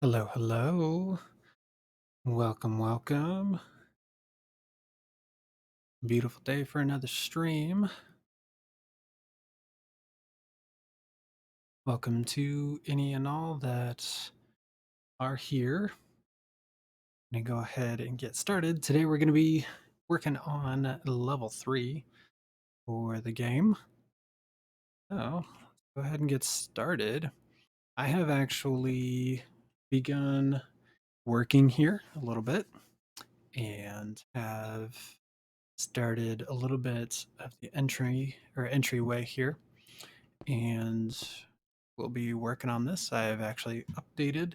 Hello, hello. Welcome, welcome. Beautiful day for another stream. Welcome to any and all that are here. I'm going to go ahead and get started. Today we're going to be working on level 3 for the game. So, let's go ahead and get started. I have actually begun working here a little bit and have started a little bit of the entryway here, and we'll be working on this. I've actually updated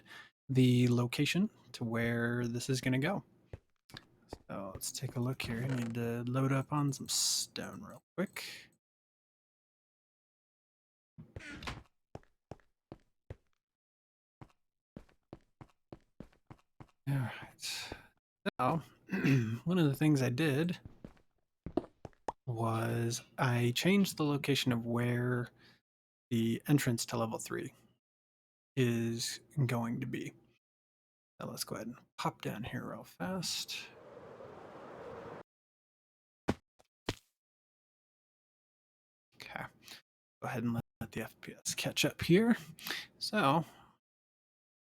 the location to where this is going to go. So let's take a look here. I need to load up on some stone real quick. All right. So one of the things I did was I changed the location of where the entrance to level 3 is going to be. So let's go ahead and pop down here real fast. Okay, go ahead and let the FPS catch up here. So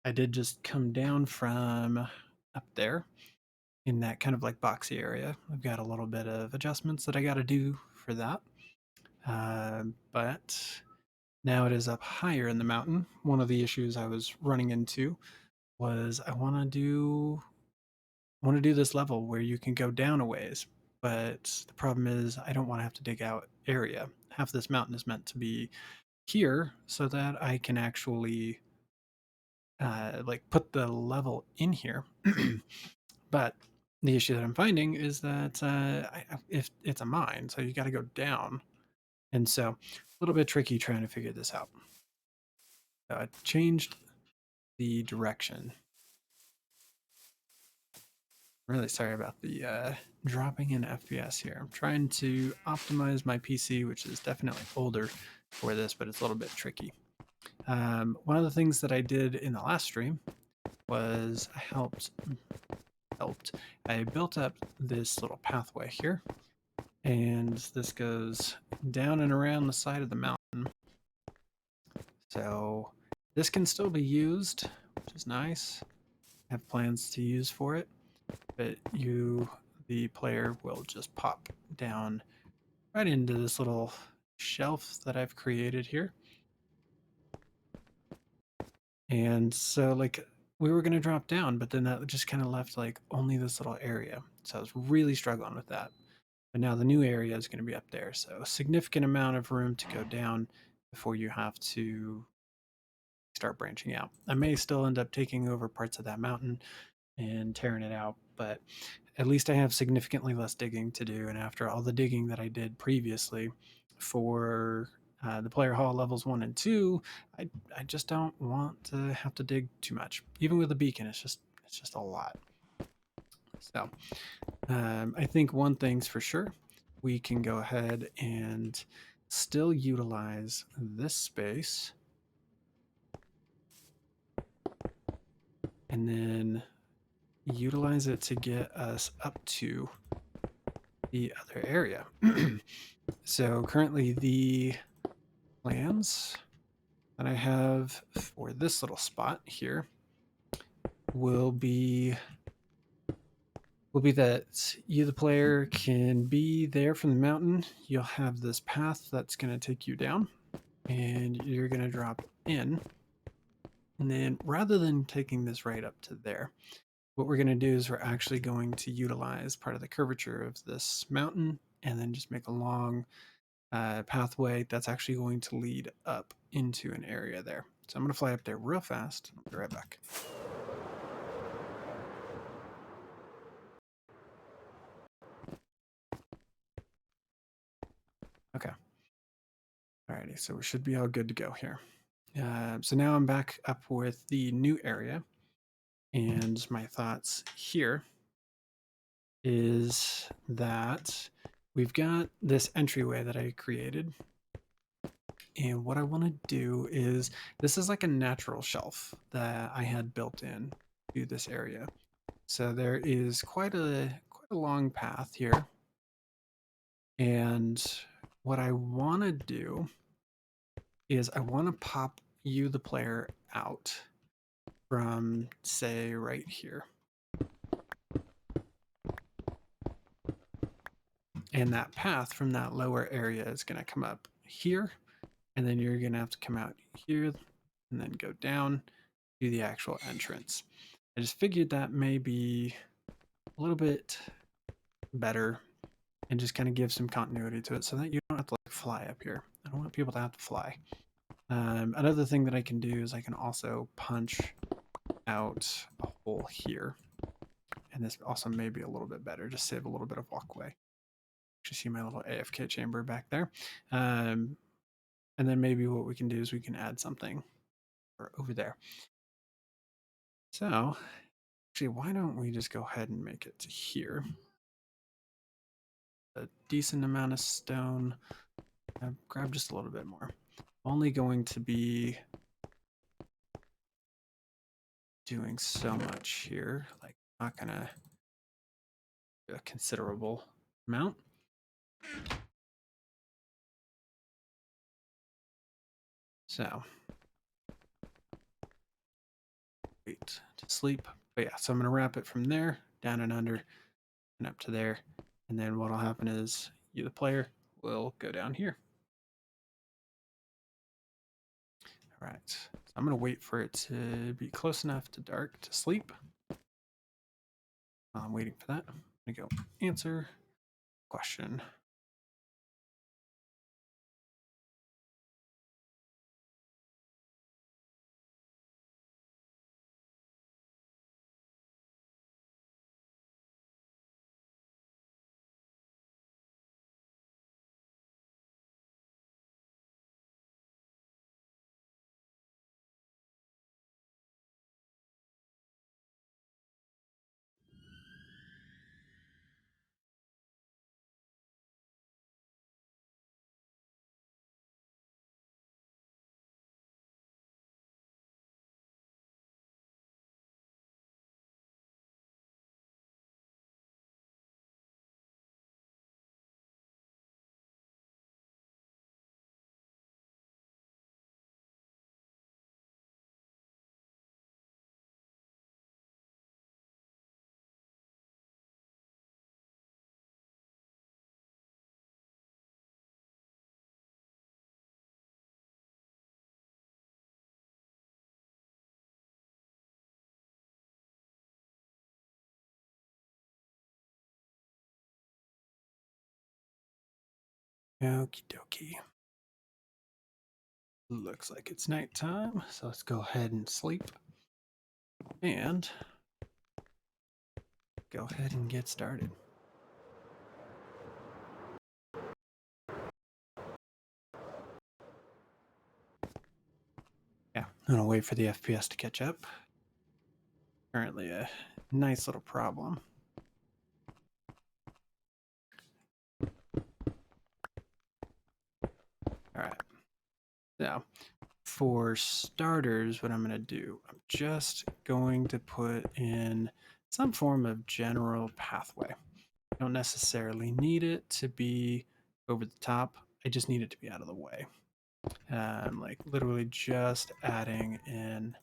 I did just come down from up there in that kind of like boxy area. I've got a little bit of adjustments that I got to do for that. But now it is up higher in the mountain. One of the issues I was running into was I want to do this level where you can go down a ways, but the problem is I don't want to have to dig out area. Half this mountain is meant to be here so that I can actually like put the level in here. But the issue that I'm finding is that if it's a mine, so you got to go down, and so a little bit tricky trying to figure this out. So I changed the direction. Really sorry about the dropping in FPS here. I'm trying to optimize my PC, which is definitely older for this, but it's a little bit tricky. One of the things that I did in the last stream was I I built up this little pathway here, and this goes down and around the side of the mountain. So this can still be used, which is nice. I have plans to use for it, but the player, will just pop down right into this little shelf that I've created here. And so like we were going to drop down, but then that just kind of left like only this little area. So I was really struggling with that. But now the new area is going to be up there. So a significant amount of room to go down before you have to start branching out. I may still end up taking over parts of that mountain and tearing it out, but at least I have significantly less digging to do. And after all the digging that I did previously for the player hall levels 1 and 2, I just don't want to have to dig too much. Even with the beacon, it's just a lot. So I think one thing's for sure, we can go ahead and still utilize this space, and then utilize it to get us up to the other area. So currently the plans that I have for this little spot here will be that you, the player, can be there from the mountain. You'll have this path that's going to take you down, and you're going to drop in. And then rather than taking this right up to there, what we're going to do is we're actually going to utilize part of the curvature of this mountain and then just make a long pathway that's actually going to lead up into an area there. So I'm going to fly up there real fast. I'll be right back. Okay. Alrighty, so we should be all good to go here. So now I'm back up with the new area, and my thoughts here is that we've got this entryway that I created, And what I want to do is, this is like a natural shelf that I had built in to this area. So there is quite a long path here. And what I want to do is I want to pop you, the player, out from, say, right here. And that path from that lower area is going to come up here. And then you're going to have to come out here and then go down to the actual entrance. I just figured that may be a little bit better and just kind of give some continuity to it so that you don't have to like fly up here. I don't want people to have to fly. Another thing that I can do is I can also punch out a hole here. And this also may be a little bit better, just save a little bit of walkway. You see my little AFK chamber back there. And then maybe what we can do is we can add something over there. So actually, why don't we just go ahead and make it to here? A decent amount of stone. Grab just a little bit more. Only going to be doing so much here, like not gonna do a considerable amount. So wait to sleep. But yeah, so I'm gonna wrap it from there, down and under, and up to there. And then what'll happen is you, the player, will go down here. All right, so I'm gonna wait for it to be close enough to dark to sleep. I'm waiting for that. I'm gonna go answer question. Okie dokie. Looks like it's nighttime, so let's go ahead and sleep. And go ahead and get started. Yeah, I'm gonna wait for the FPS to catch up. Currently a nice little problem. All right. So for starters, what I'm gonna do, I'm just going to put in some form of general pathway. I don't necessarily need it to be over the top. I just need it to be out of the way. Like literally just adding in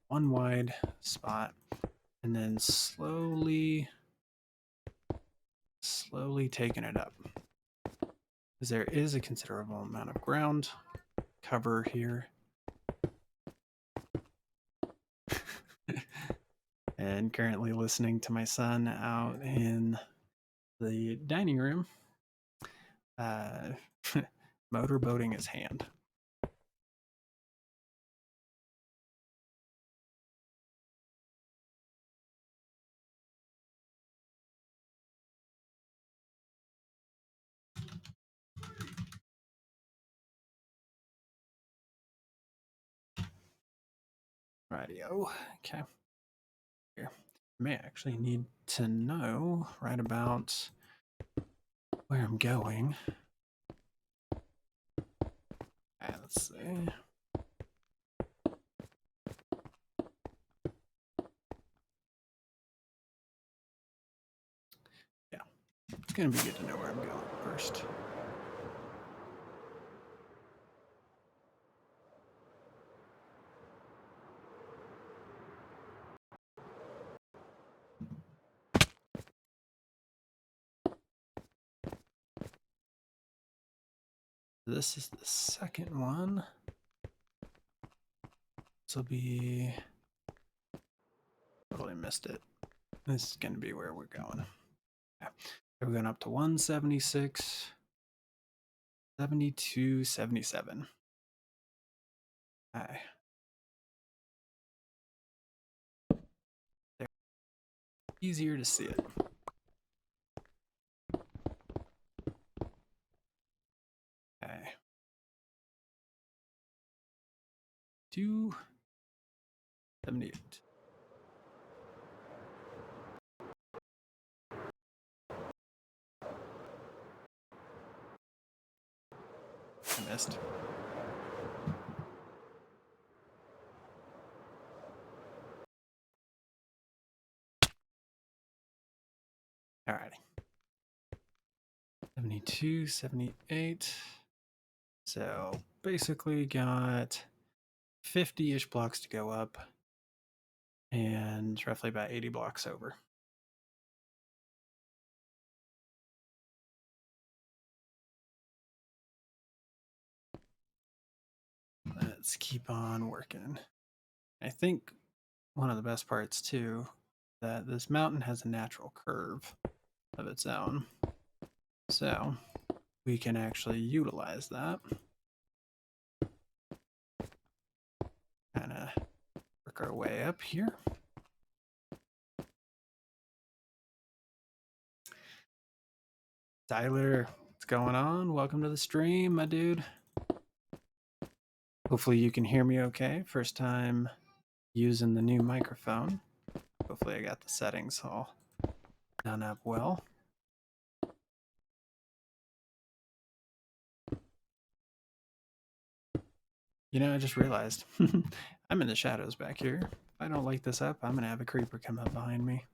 one wide spot and then slowly taking it up. Because there is a considerable amount of ground cover here. And currently listening to my son out in the dining room, motorboating his hand. Radio. Okay. Here. I may actually need to know right about where I'm going. Alright, let's see. Yeah, it's gonna be good to know where I'm going first. This is the second one. This will be... Totally missed it. This is going to be where we're going. Yeah. We're going up to 176, 72, 77. Okay. There. Easier to see it. Okay. 278. I missed. Alrighty. 72, 78. So basically got 50-ish blocks to go up and roughly about 80 blocks over. Let's keep on working. I think one of the best parts too, that this mountain has a natural curve of its own. So we can actually utilize that. Kind of work our way up here. Tyler, what's going on? Welcome to the stream, my dude. Hopefully you can hear me okay. First time using the new microphone. Hopefully I got the settings all done up well. You know, I just realized I'm in the shadows back here. If I don't light this up, I'm going to have a creeper come up behind me.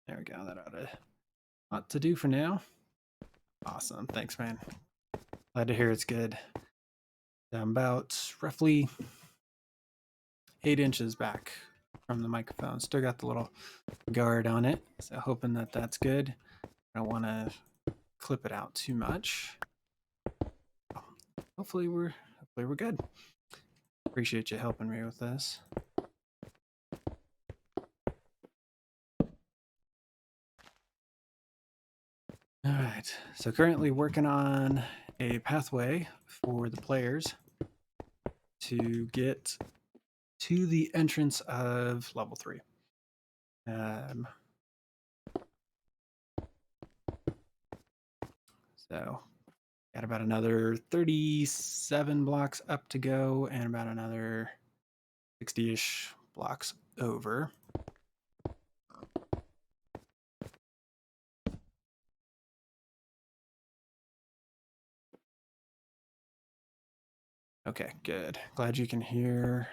There we go. That ought to lot to do for now. Awesome. Thanks, man. Glad to hear it's good. I'm about roughly 8 inches back from the microphone. Still got the little guard on it, so hoping that that's good. I don't want to clip it out too much. Hopefully we're good. Appreciate you helping me with this. All right, so currently working on a pathway for the players to get to the entrance of level 3. So got about another 37 blocks up to go and about another 60-ish blocks over. Okay, good. Glad you can hear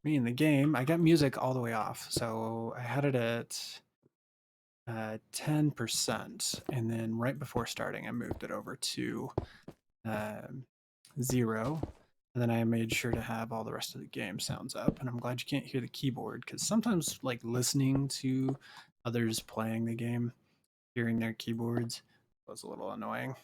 me in the game. I got music all the way off, so I had it at 10%, and then right before starting, I moved it over to 0, and then I made sure to have all the rest of the game sounds up. And I'm glad you can't hear the keyboard, because sometimes, like, listening to others playing the game, hearing their keyboards was a little annoying.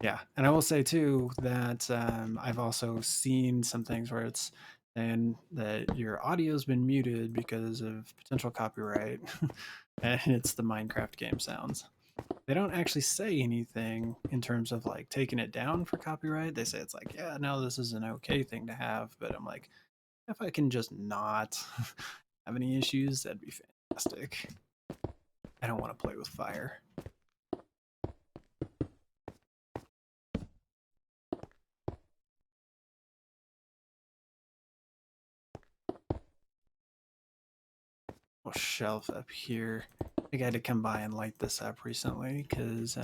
Yeah, and I will say too that I've also seen some things where it's saying that your audio's been muted because of potential copyright, and it's the Minecraft game sounds. They don't actually say anything in terms of like taking it down for copyright. They say it's like, yeah, no, this is an okay thing to have, but I'm like, if I can just not have any issues, that'd be fantastic. I don't want to play with fire. Shelf up here. I think I had to come by and light this up recently because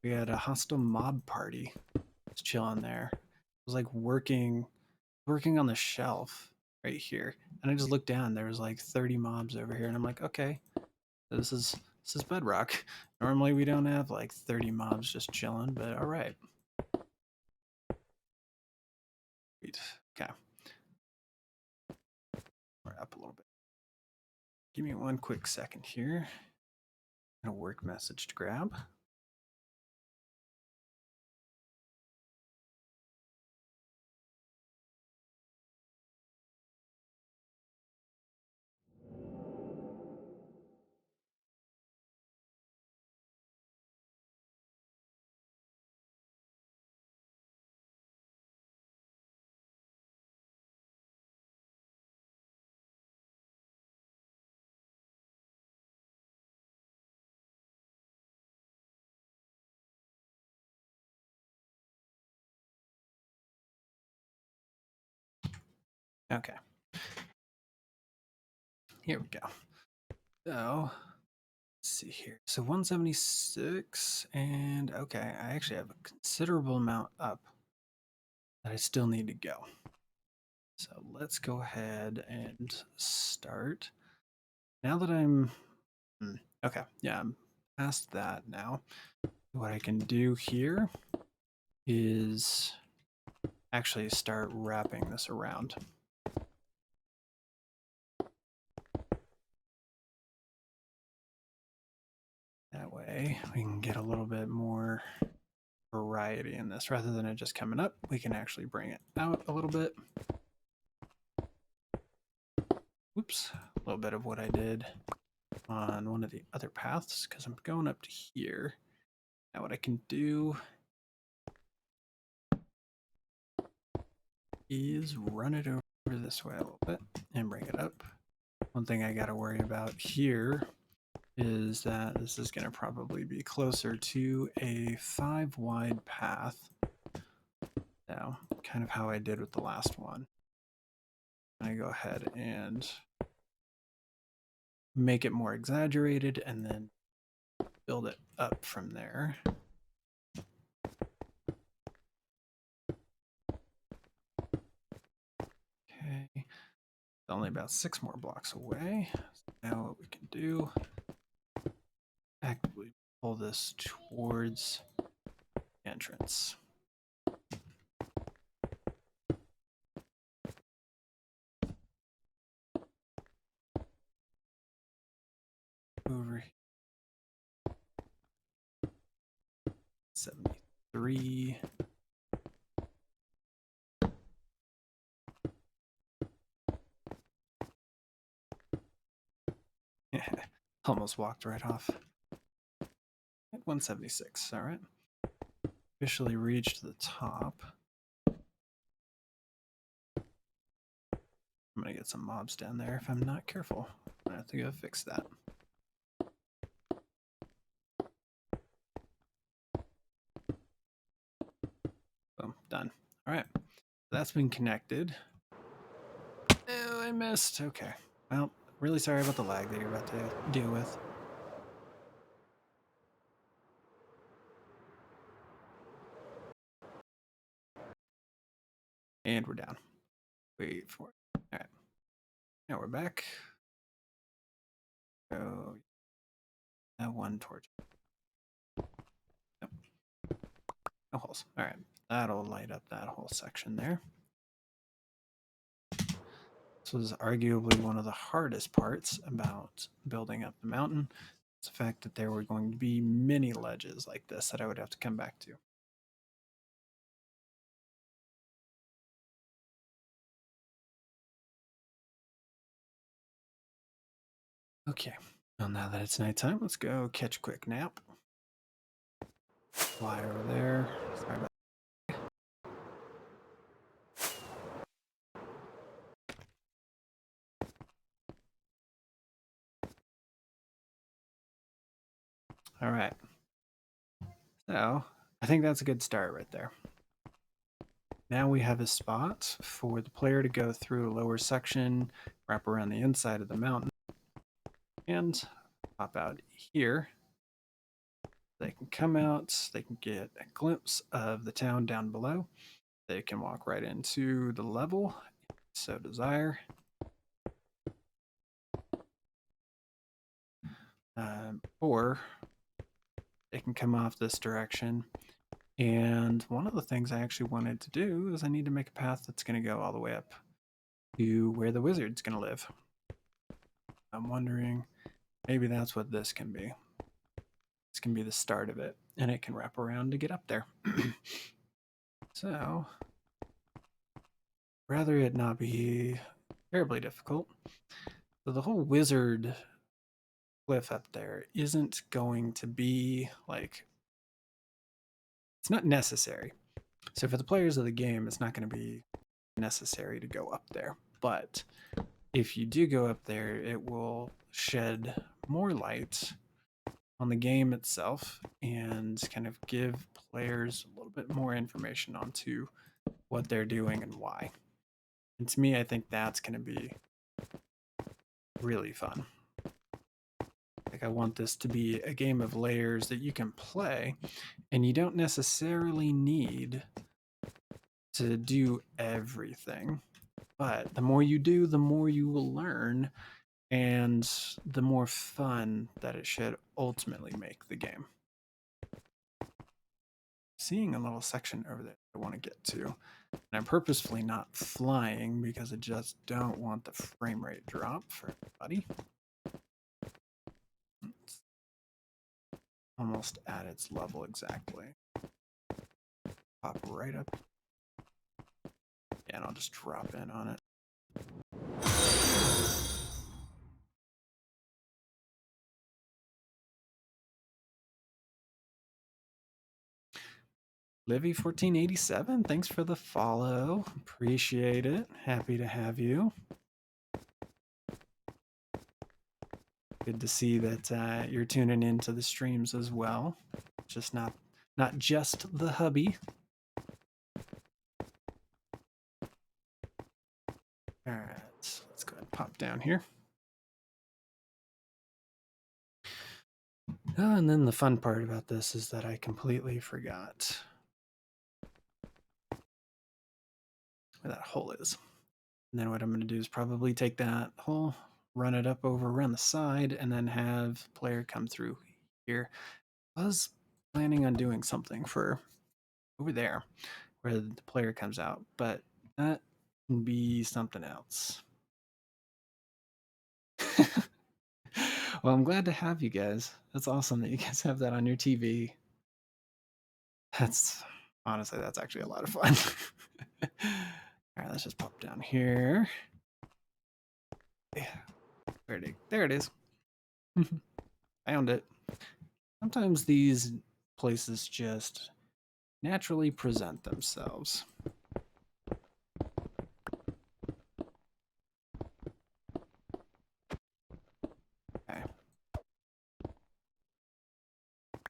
We had a hostile mob party just chilling there. It was like working on the shelf right here. And I just looked down, there was like 30 mobs over here, and I'm like, okay, this is bedrock. Normally we don't have like 30 mobs just chilling, but all right. Sweet. Okay. We're up a little bit. Give me one quick second here. A work message to grab. Okay. Here we go. So, let's see here. So 176, and okay, I actually have a considerable amount up that I still need to go. So let's go ahead and start. Now that I'm, okay, yeah, I'm past that now. What I can do here is actually start wrapping this around. That way we can get a little bit more variety in this. Rather than it just coming up, we can actually bring it out a little bit. Oops, a little bit of what I did on one of the other paths, because I'm going up to here. Now what I can do is run it over this way a little bit and bring it up. One thing I got to worry about here is that this is going to probably be closer to a 5 wide path. Now, kind of how I did with the last one. I go ahead and make it more exaggerated and then build it up from there. Okay, it's only about 6 more blocks away. So now what we can do, actively pull this towards the entrance. Over here. 73. Almost walked right off. At 176, all right. Officially reached the top. I'm gonna get some mobs down there if I'm not careful. I have to go fix that. Boom, done. All right, that's been connected. Oh, I missed. Okay. Well, really sorry about the lag that you're about to deal with. And we're down. Wait for it. All right. Now we're back. So, that one torch. Yep. No holes. All right. That'll light up that whole section there. So this is arguably one of the hardest parts about building up the mountain. It's the fact that there were going to be many ledges like this that I would have to come back to. Okay, well, now that it's nighttime, let's go catch a quick nap. Fly over there. Sorry about All right. So I think that's a good start right there. Now we have a spot for the player to go through a lower section, wrap around the inside of the mountain, and pop out here. They can come out, they can get a glimpse of the town down below. They can walk right into the level, so desire. Or they can come off this direction. And one of the things I actually wanted to do is I need to make a path that's going to go all the way up to where the wizard's going to live. I'm wondering, maybe that's what this can be. This can be the start of it, and it can wrap around to get up there. So, rather it not be terribly difficult. So the whole wizard cliff up there isn't going to be like, it's not necessary. So for the players of the game, it's not going to be necessary to go up there. But if you do go up there, it will shed more light on the game itself and kind of give players a little bit more information onto what they're doing and why. And to me, I think that's going to be really fun. Like, I want this to be a game of layers that you can play, and you don't necessarily need to do everything. But the more you do, the more you will learn, and the more fun that it should ultimately make the game. Seeing a little section over there I want to get to, and I'm purposefully not flying because I just don't want the frame rate drop for everybody. It's almost at its level exactly. Pop right up. Yeah, and I'll just drop in on it. Livy1487, thanks for the follow. Appreciate it. Happy to have you. Good to see that you're tuning into the streams as well. Just not just the hubby. All right, let's go ahead and pop down here. Oh, and then the fun part about this is that I completely forgot where that hole is. And then what I'm going to do is probably take that hole, run it up over around the side, and then have player come through here. I was planning on doing something for over there where the player comes out, but that can be something else. Well, I'm glad to have you guys. That's awesome that you guys have that on your TV. That's honestly, that's actually a lot of fun. All right, let's just pop down here. Yeah, there it is. Found it. Sometimes these places just naturally present themselves. Okay.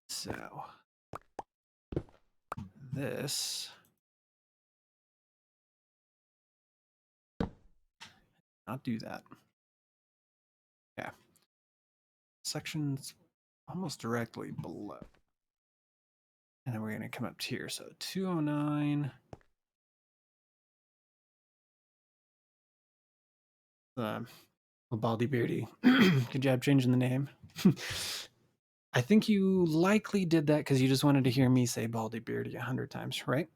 So this not do that. Yeah. Sections almost directly below. And then we're going to come up to here. So 209. Baldy Beardy. Good job changing the name. I think you likely did that because you just wanted to hear me say Baldy Beardy 100 times, right?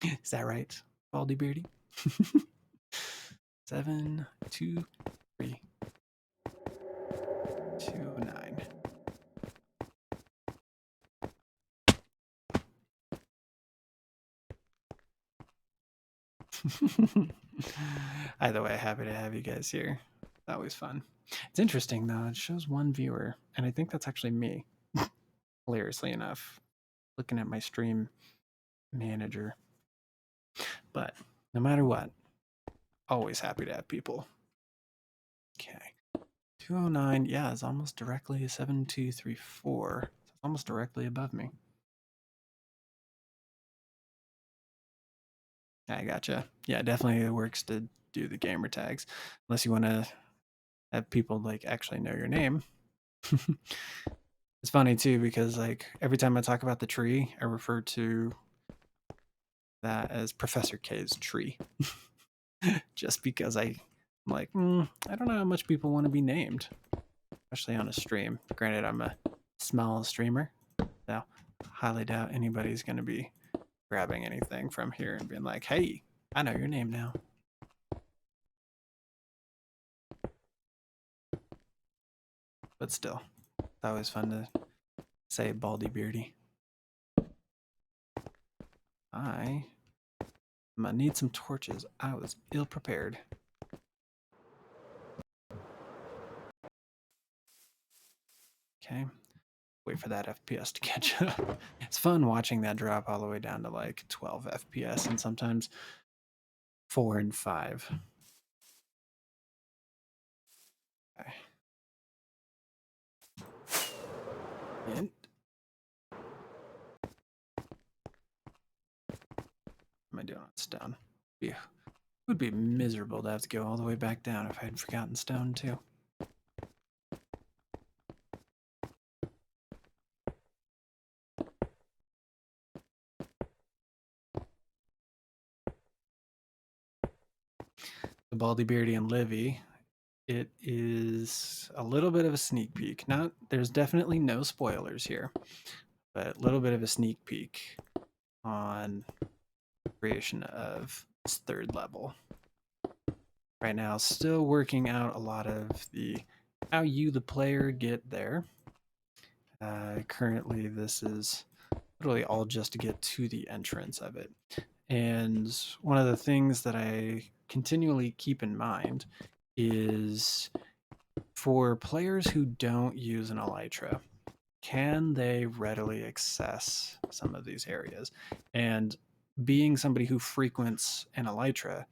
Is that right? Baldy Beardy? 7, 2, 3, 2, 9. Either way, happy to have you guys here. Always fun. It's interesting though, it shows one viewer, and I think that's actually me, hilariously enough, looking at my stream manager. But no matter what, always happy to have people. Okay. 209, yeah, it's almost directly 7234. It's almost directly above me. I gotcha. Yeah, definitely it works to do the gamer tags. Unless you want to have people like actually know your name. It's funny too because like every time I talk about the tree, I refer to that as Professor K's tree, just because I'm like, I don't know how much people want to be named, especially on a stream. Granted, I'm a small streamer, so highly doubt anybody's going to be grabbing anything from here and being like, "Hey, I know your name now." But still, it's always fun to say Baldy Beardy. I'm gonna need some torches. I was ill prepared. Okay. Wait for that FPS to catch up. It's fun watching that drop all the way down to like 12 FPS and sometimes 4 and 5. Okay. And what am I doing on stone? It would be miserable to have to go all the way back down if I had forgotten stone too. The Baldy Beardy and Livy, it is a little bit of a sneak peek. There's definitely no spoilers here, but a little bit of a sneak peek on creation of this third level. Right now, still working out a lot of the how you, the player, get there. Currently, this is literally all just to get to the entrance of it. And one of the things that I continually keep in mind is for players who don't use an Elytra, can they readily access some of these areas? And being somebody who frequents an Elytra,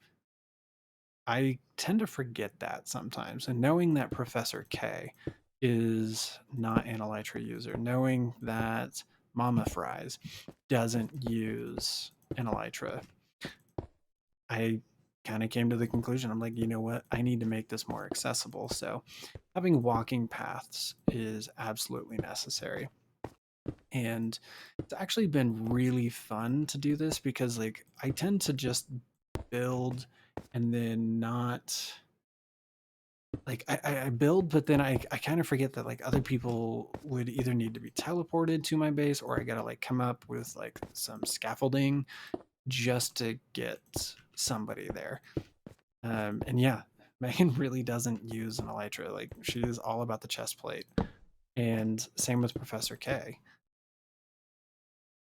I tend to forget that sometimes. And knowing that Professor K is not an Elytra user, knowing that Mama Fries doesn't use an Elytra, I kind of came to the conclusion I'm like, you know what? I need to make this more accessible. So having walking paths is absolutely necessary. And it's actually been really fun to do this because like I tend to just build and then not like I build, but then I kind of forget that like other people would either need to be teleported to my base or I gotta like come up with like some scaffolding just to get somebody there. And yeah, Megan really doesn't use an elytra. Like she is all about the chest plate. And same with Professor K.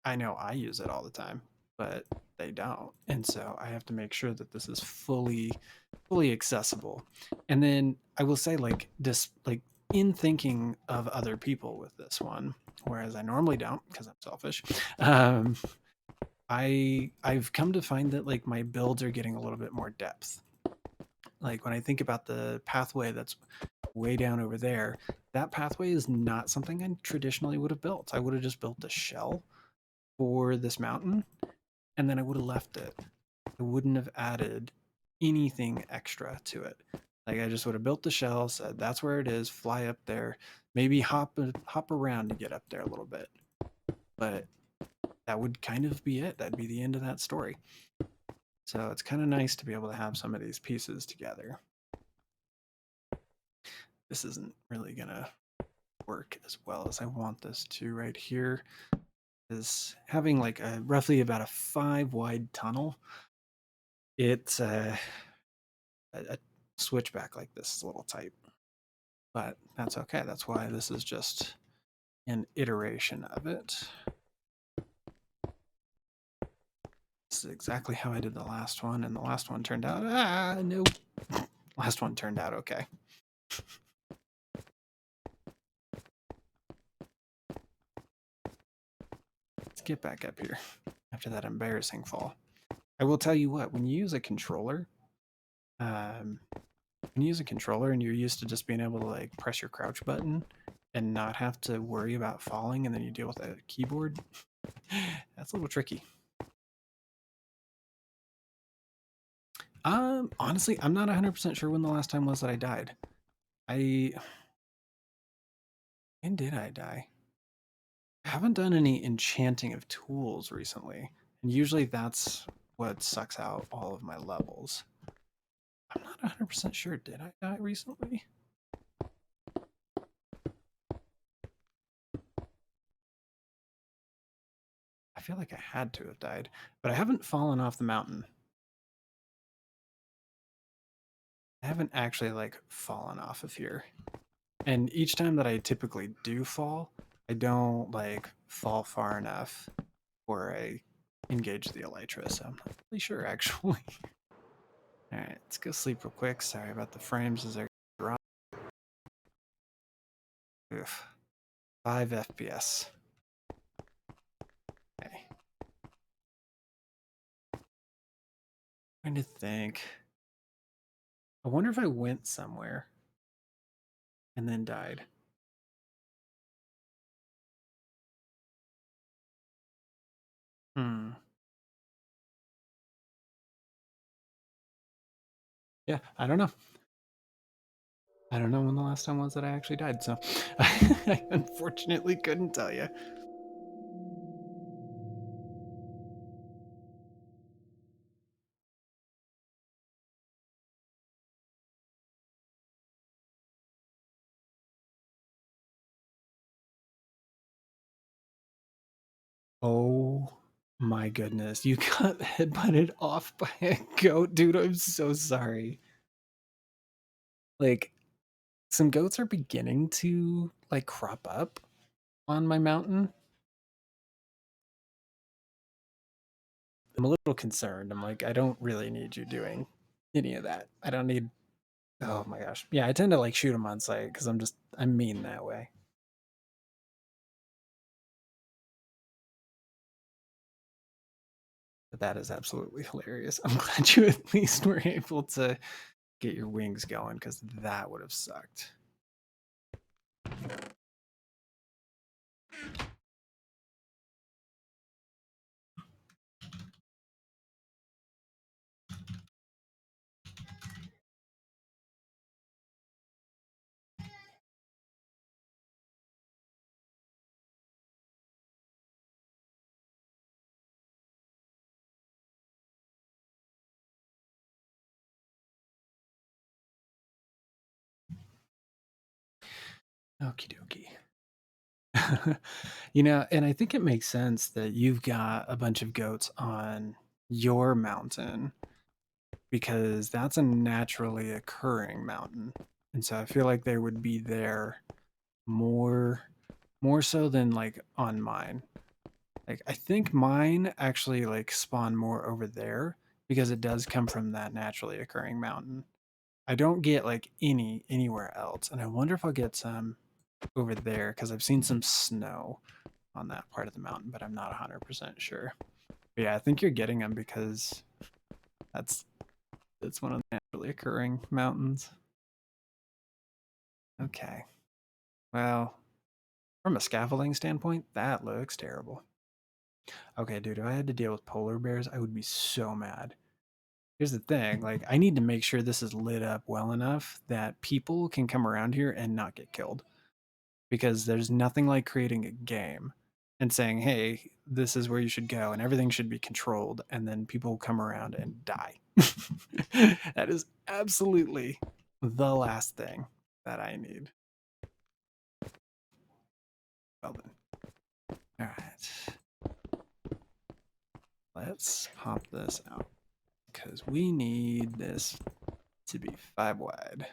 I know I use it all the time, but they don't. And so I have to make sure that this is fully accessible. And then I will say like this like in thinking of other people with this one, whereas I normally don't because I'm selfish. Um I've come to find that like my builds are getting a little bit more depth. Like when I think about the pathway that's way down over there, that pathway is not something I traditionally would have built. I would have just built a shell for this mountain and then I would have left it. I wouldn't have added anything extra to it. Like I just would have built the shell, said that's where it is, fly up there, maybe hop around to get up there a little bit. But that would kind of be it. That'd be the end of that story. So it's kind of nice to be able to have some of these pieces together. This isn't really gonna work as well as I want this to right here. Is having like a roughly about a 5 wide tunnel. It's a switchback like this is a little tight, but that's okay. That's why this is just an iteration of it. This is exactly how I did the last one, and the last one turned out, no. Last one turned out okay. Let's get back up here after that embarrassing fall. I will tell you what, when you use a controller, and you're used to just being able to like press your crouch button and not have to worry about falling and then you deal with a keyboard, that's a little tricky. Honestly, I'm not 100% sure when the last time was that I died. When did I die? I haven't done any enchanting of tools recently, and usually that's what sucks out all of my levels. I'm not 100% sure. Did I die recently? I feel like I had to have died, but I haven't fallen off the mountain. I haven't actually like fallen off of here. And each time that I typically do fall, I don't like fall far enough where I engage the elytra, so I'm not really sure actually. Alright, let's go sleep real quick. Sorry about the frames as I drop. Oof. 5 FPS. Okay. Trying to think. I wonder if I went somewhere and then died. Hmm. Yeah, I don't know. I don't know when the last time was that I actually died, so I unfortunately couldn't tell you. Oh my goodness. You got headbutted off by a goat, dude. I'm so sorry. Like, some goats are beginning to like crop up on my mountain. I'm a little concerned. I'm like, I don't really need you doing any of that. I don't need. Oh my gosh. Yeah, I tend to like shoot them on sight because I'm mean that way. But that is absolutely hilarious. I'm glad you at least were able to get your wings going because that would have sucked. Okie dokie. You know, and I think it makes sense that you've got a bunch of goats on your mountain because that's a naturally occurring mountain. And so I feel like they would be there more more so than like on mine. Like I think mine actually like spawn more over there because it does come from that naturally occurring mountain. I don't get like anywhere else, and I wonder if I'll get some over there because I've seen some snow on that part of the mountain, but I'm not 100% sure. But yeah, I think you're getting them because that's that's one of the naturally occurring mountains. Okay. Well, from a scaffolding standpoint, that looks terrible. Okay, dude, if I had to deal with polar bears, I would be so mad. Here's the thing, like I need to make sure this is lit up well enough that people can come around here and not get killed. Because there's nothing like creating a game and saying, "Hey, this is where you should go and everything should be controlled," and then people come around and die. That is absolutely the last thing that I need. Well then. All right. Let's pop this out because we need this to be 5 wide.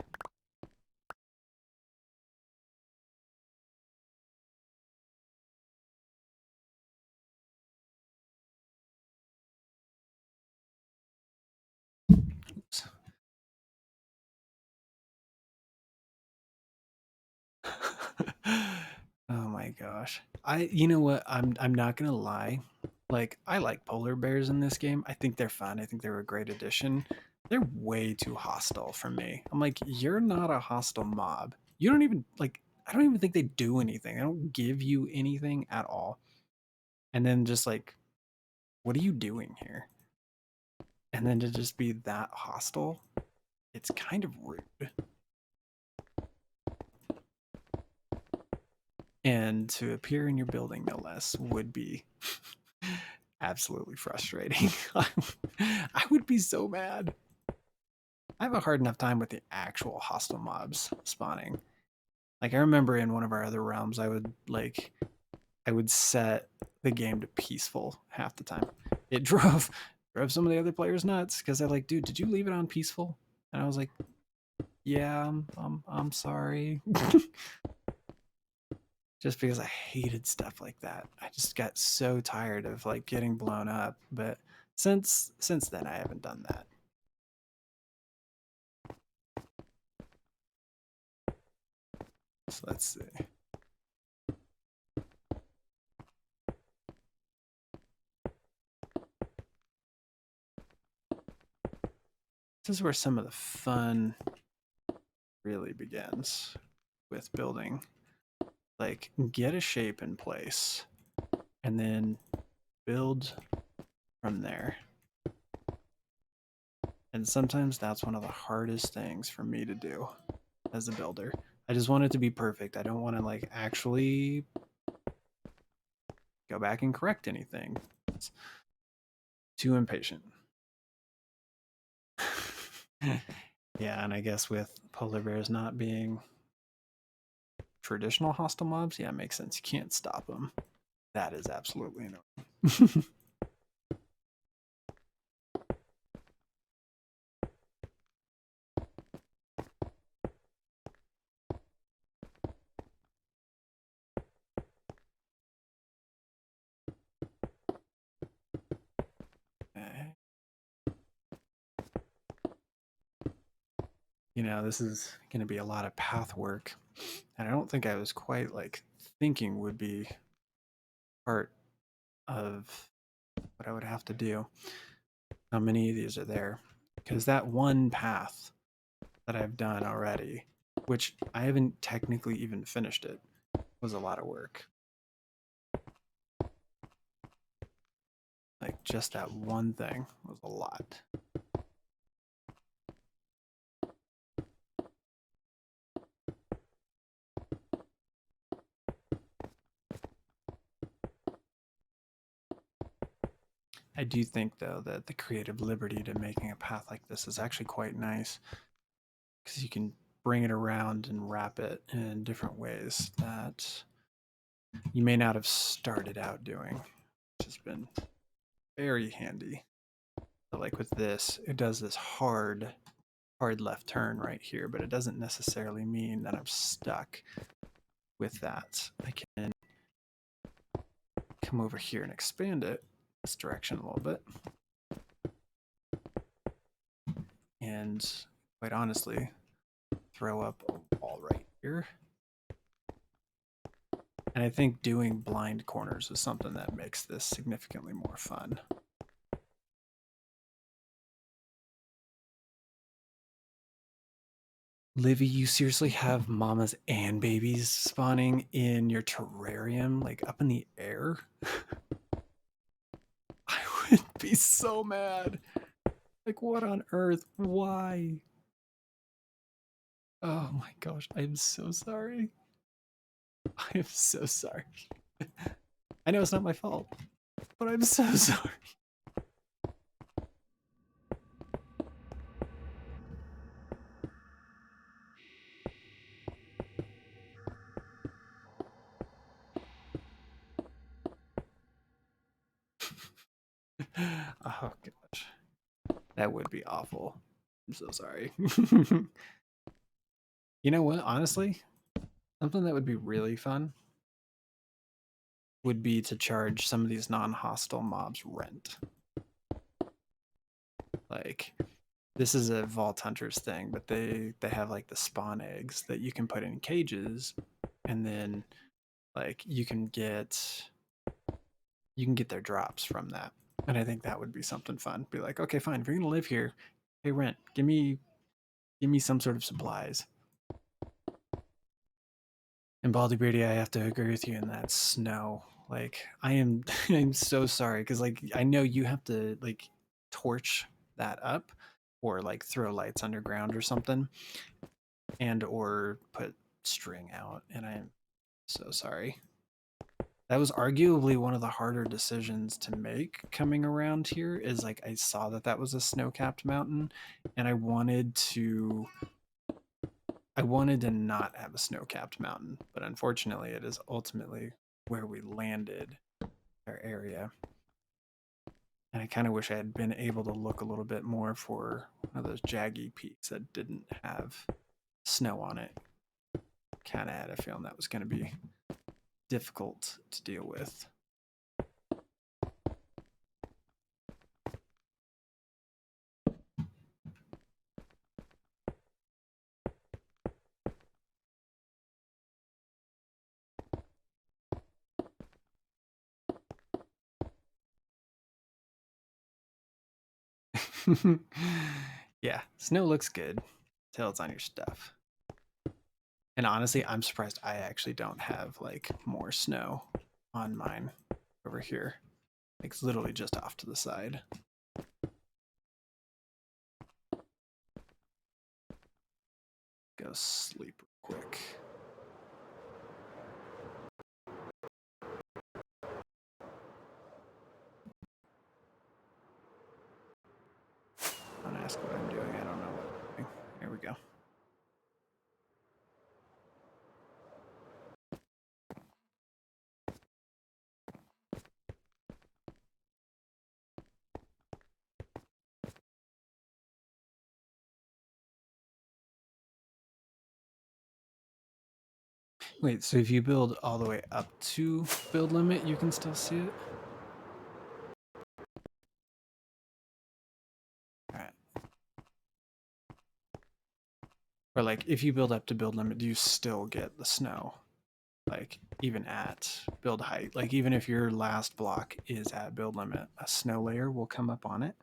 Oops. Oh my gosh. You know what? I'm not gonna lie. Like I like polar bears in this game. I think they're fun. I think they're a great addition. They're way too hostile for me. I'm like, you're not a hostile mob. You don't even like I don't even think they do anything. They don't give you anything at all. And then just like, what are you doing here? And then to just be that hostile, it's kind of rude. and to appear in your building, no less, would be absolutely frustrating. I would be so mad. I have a hard enough time with the actual hostile mobs spawning. Like I remember in one of our other realms, I would set the game to peaceful half the time. It drove some of the other players nuts because they're like, "Dude, did you leave it on peaceful?" And I was like, "Yeah, I'm sorry." Just because I hated stuff like that. I just got so tired of like getting blown up. But since then, I haven't done that. So let's see. This is where some of the fun really begins with building. Like, get a shape in place and then build from there. And sometimes that's one of the hardest things for me to do as a builder. I just want it to be perfect. I don't want to like actually go back and correct anything. It's too impatient. Yeah, and I guess with polar bears not being traditional hostile mobs, yeah, it makes sense. You can't stop them. That is absolutely annoying. Okay. You know, this is going to be a lot of path work, and I don't think I was quite like thinking would be part of what I would have to do. How many of these are there? Because that one path that I've done already, which I haven't technically even finished it, was a lot of work. Like just that one thing was a lot. I do think though that the creative liberty to making a path like this is actually quite nice because you can bring it around and wrap it in different ways that you may not have started out doing, which has been very handy. But like with this, it does this hard left turn right here, but it doesn't necessarily mean that I'm stuck with that. I can come over here and expand it this direction a little bit. And quite honestly, throw up a wall right here. And I think doing blind corners is something that makes this significantly more fun. Livy, you seriously have mamas and babies spawning in your terrarium, like up in the air? I would be so mad. Like, what on earth? Why? Oh my gosh, I am so sorry. I am so sorry. I know it's not my fault, but I'm so sorry. Oh gosh, that would be awful. I'm so sorry. You know what? Honestly, something that would be really fun would be to charge some of these non-hostile mobs rent. Like this is a Vault Hunters thing, but they have like the spawn eggs that you can put in cages, and then like you can get their drops from that. And I think that would be something fun. Be like, okay, fine, if you're gonna live here, pay rent. Give me some sort of supplies. And Baldy Brady, I have to agree with you in that snow. Like I am I'm so sorry because like I know you have to like torch that up or like throw lights underground or something and or put string out and I'm So sorry. That was arguably one of the harder decisions to make coming around here. Is like I saw that that was a snow-capped mountain, and I wanted to not have a snow-capped mountain, but unfortunately, it is ultimately where we landed our area. And I kind of wish I had been able to look a little bit more for one of those jaggy peaks that didn't have snow on it. Kind of had a feeling that was going to be difficult to deal with. Yeah, snow looks good till it's on your stuff. And honestly, I'm surprised I actually don't have like more snow on mine over here. Like it's literally just off to the side. Go sleep real quick. Don't ask what I'm doing. I don't know what I'm doing. Here we go. Wait, so if you build all the way up to build limit, you can still see it? Alright. Or like, if you build up to build limit, do you still get the snow? Like, even at build height? Like, even if your last block is at build limit, a snow layer will come up on it?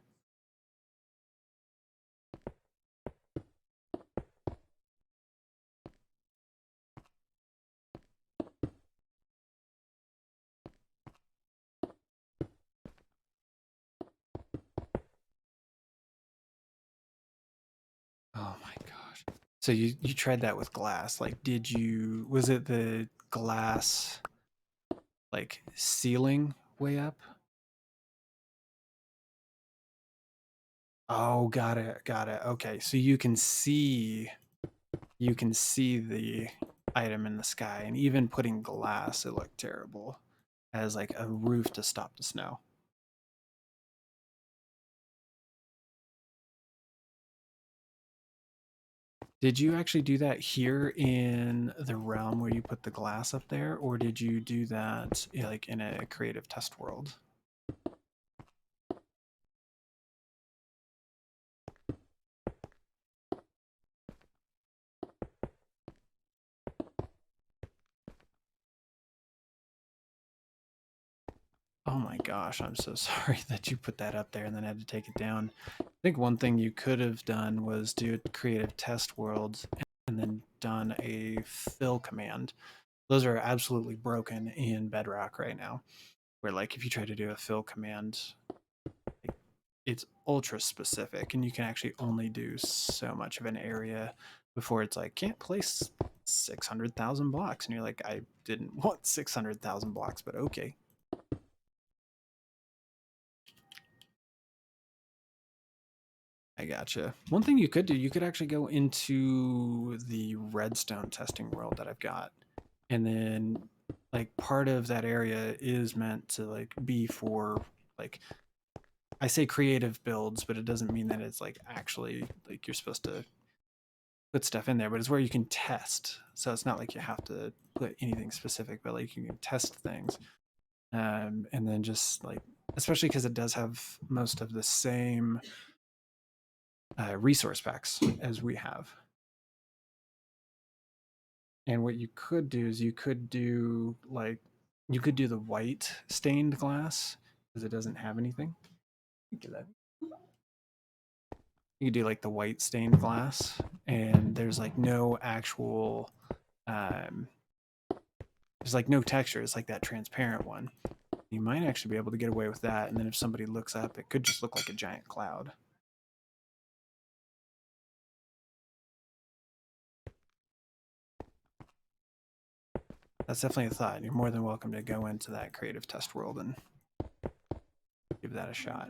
Oh my gosh. So you tried that with glass. Like was it the glass like ceiling way up? Oh, got it. Got it. Okay. So you can see the item in the sky, and even putting glass it looked terrible as like a roof to stop the snow. Did you actually do that here in the realm where you put the glass up there, or did you do that like in a creative test world? Oh my gosh, I'm so sorry that you put that up there and then had to take it down. I think one thing you could have done was do a creative test worlds and then done a fill command. Those are absolutely broken in Bedrock right now. Where like if you try to do a fill command, it's ultra specific and you can actually only do so much of an area before it's like can't place 600,000 blocks and you're like I didn't want 600,000 blocks, but okay. I gotcha. One thing you could do, you could actually go into the redstone testing world that I've got. And then like part of that area is meant to like be for like I say creative builds, but it doesn't mean that it's like actually like you're supposed to put stuff in there, but it's where you can test. So it's not like you have to put anything specific, but like you can test things. And then just like especially because it does have most of the same resource packs as we have. And what you could do is you could do like you could do the white stained glass because it doesn't have anything. You could do like the white stained glass, and there's like no actual, um, there's like no texture. It's like that transparent one. You might actually be able to get away with that, and then if somebody looks up, it could just look like a giant cloud. that's definitely a thought. You're more than welcome to go into that creative test world and give that a shot.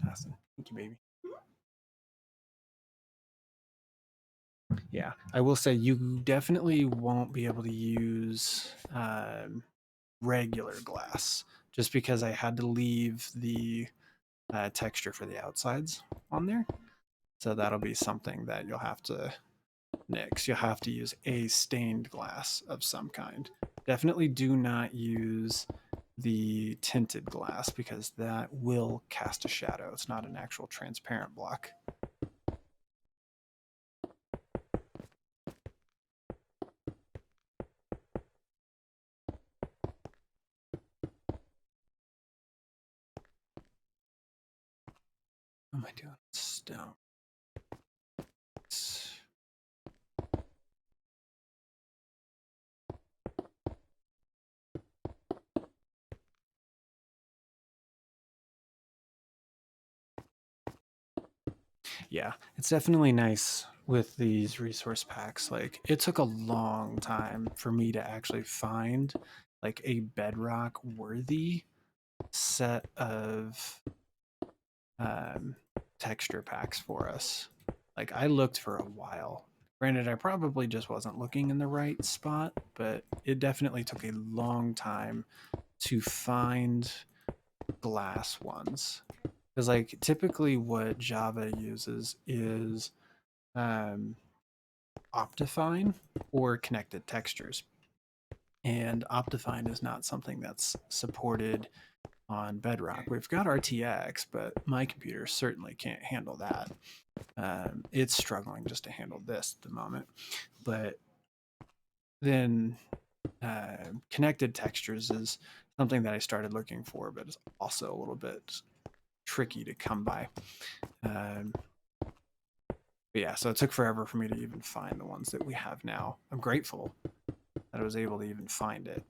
Awesome. Thank you, baby. Yeah, I will say you definitely won't be able to use regular glass just because I had to leave the texture for the outsides on there. So that'll be something that you'll have to nix. You'll have to use a stained glass of some kind. Definitely do not use the tinted glass because that will cast a shadow. It's not an actual transparent block. What am I doing? Stone. Yeah, it's definitely nice with these resource packs. Like, it took a long time for me to actually find like a bedrock worthy set of um, texture packs for us. Like, I looked for a while. Granted, I probably just wasn't looking in the right spot, but it definitely took a long time to find glass ones. Because, like, typically what Java uses is um, Optifine or connected textures. And Optifine is not something that's supported on Bedrock. We've got RTX, but my computer certainly can't handle that. It's struggling just to handle this at the moment. But then connected textures is something that I started looking for, but it's also a little bit tricky to come by. But yeah, so it took forever for me to even find the ones that we have now. I'm grateful that I was able to even find it.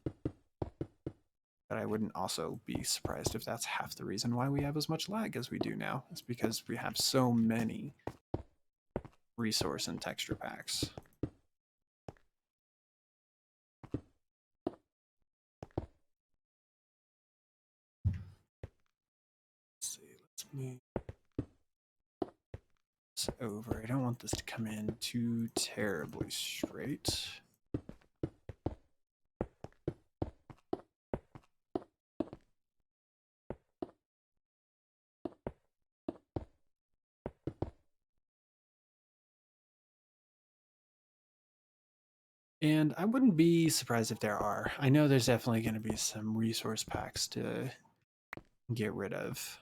But I wouldn't also be surprised if that's half the reason why we have as much lag as we do now. It's because we have so many resource and texture packs. Let's see, let's move this over. I don't want this to come in too terribly straight. And I wouldn't be surprised if there are. I know there's definitely going to be some resource packs to get rid of.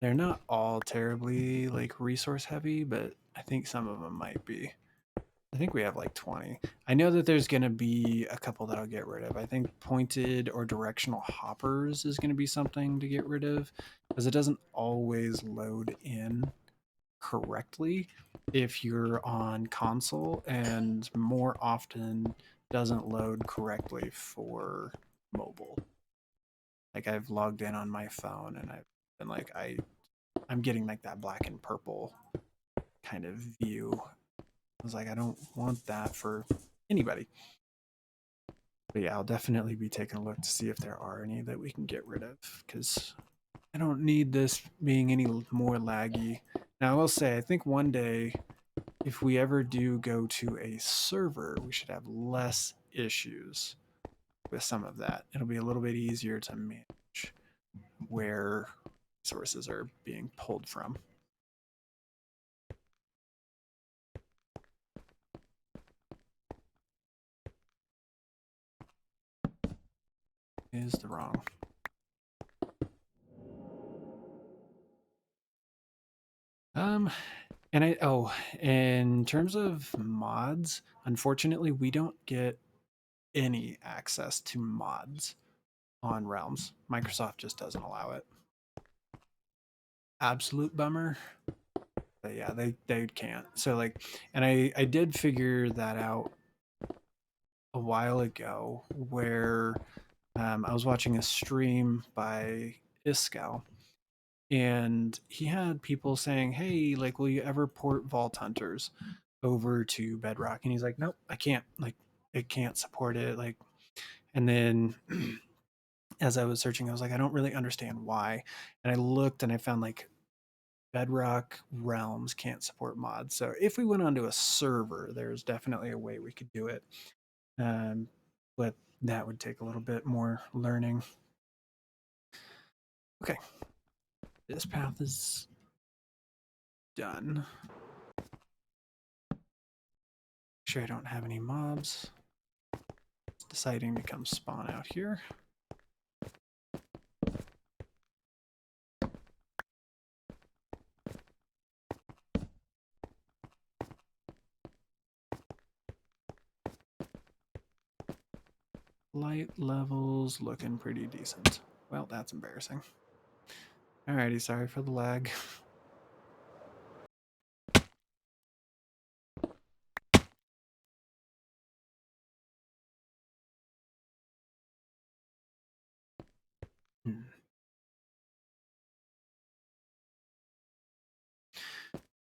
They're not all terribly like resource heavy, but I think some of them might be. I think we have like 20. I know that there's going to be a couple that I'll get rid of. I think pointed or directional hoppers is going to be something to get rid of because it doesn't always load in correctly if you're on console, and more often doesn't load correctly for mobile. Like, I've logged in on my phone and I've been like, I'm getting like that black and purple kind of view. I was like, I don't want that for anybody. But yeah, I'll definitely be taking a look to see if there are any that we can get rid of because I don't need this being any more laggy. Now, I will say, I think one day, if we ever do go to a server, we should have less issues with some of that. It'll be a little bit easier to manage where sources are being pulled from. Is the wrong. Um, in terms of mods, unfortunately, we don't get any access to mods on Realms. Microsoft just doesn't allow it. Absolute bummer. But yeah, they can't. So like, and I did figure that out a while ago where I was watching a stream by Iskal, and he had people saying, "Hey, like, will you ever port Vault Hunters over to Bedrock?" And he's like, "Nope, I can't. Like, it can't support it." Like, and then as I was searching, I was like, I don't really understand why. And I looked and I found like Bedrock Realms can't support mods. So if we went onto a server, there's definitely a way we could do it. Um, but that would take a little bit more learning. Okay, this path is done. Make sure I don't have any mobs. It's deciding to come spawn out here. Light levels looking pretty decent. Well, that's embarrassing. Alrighty, sorry for the lag. Hmm.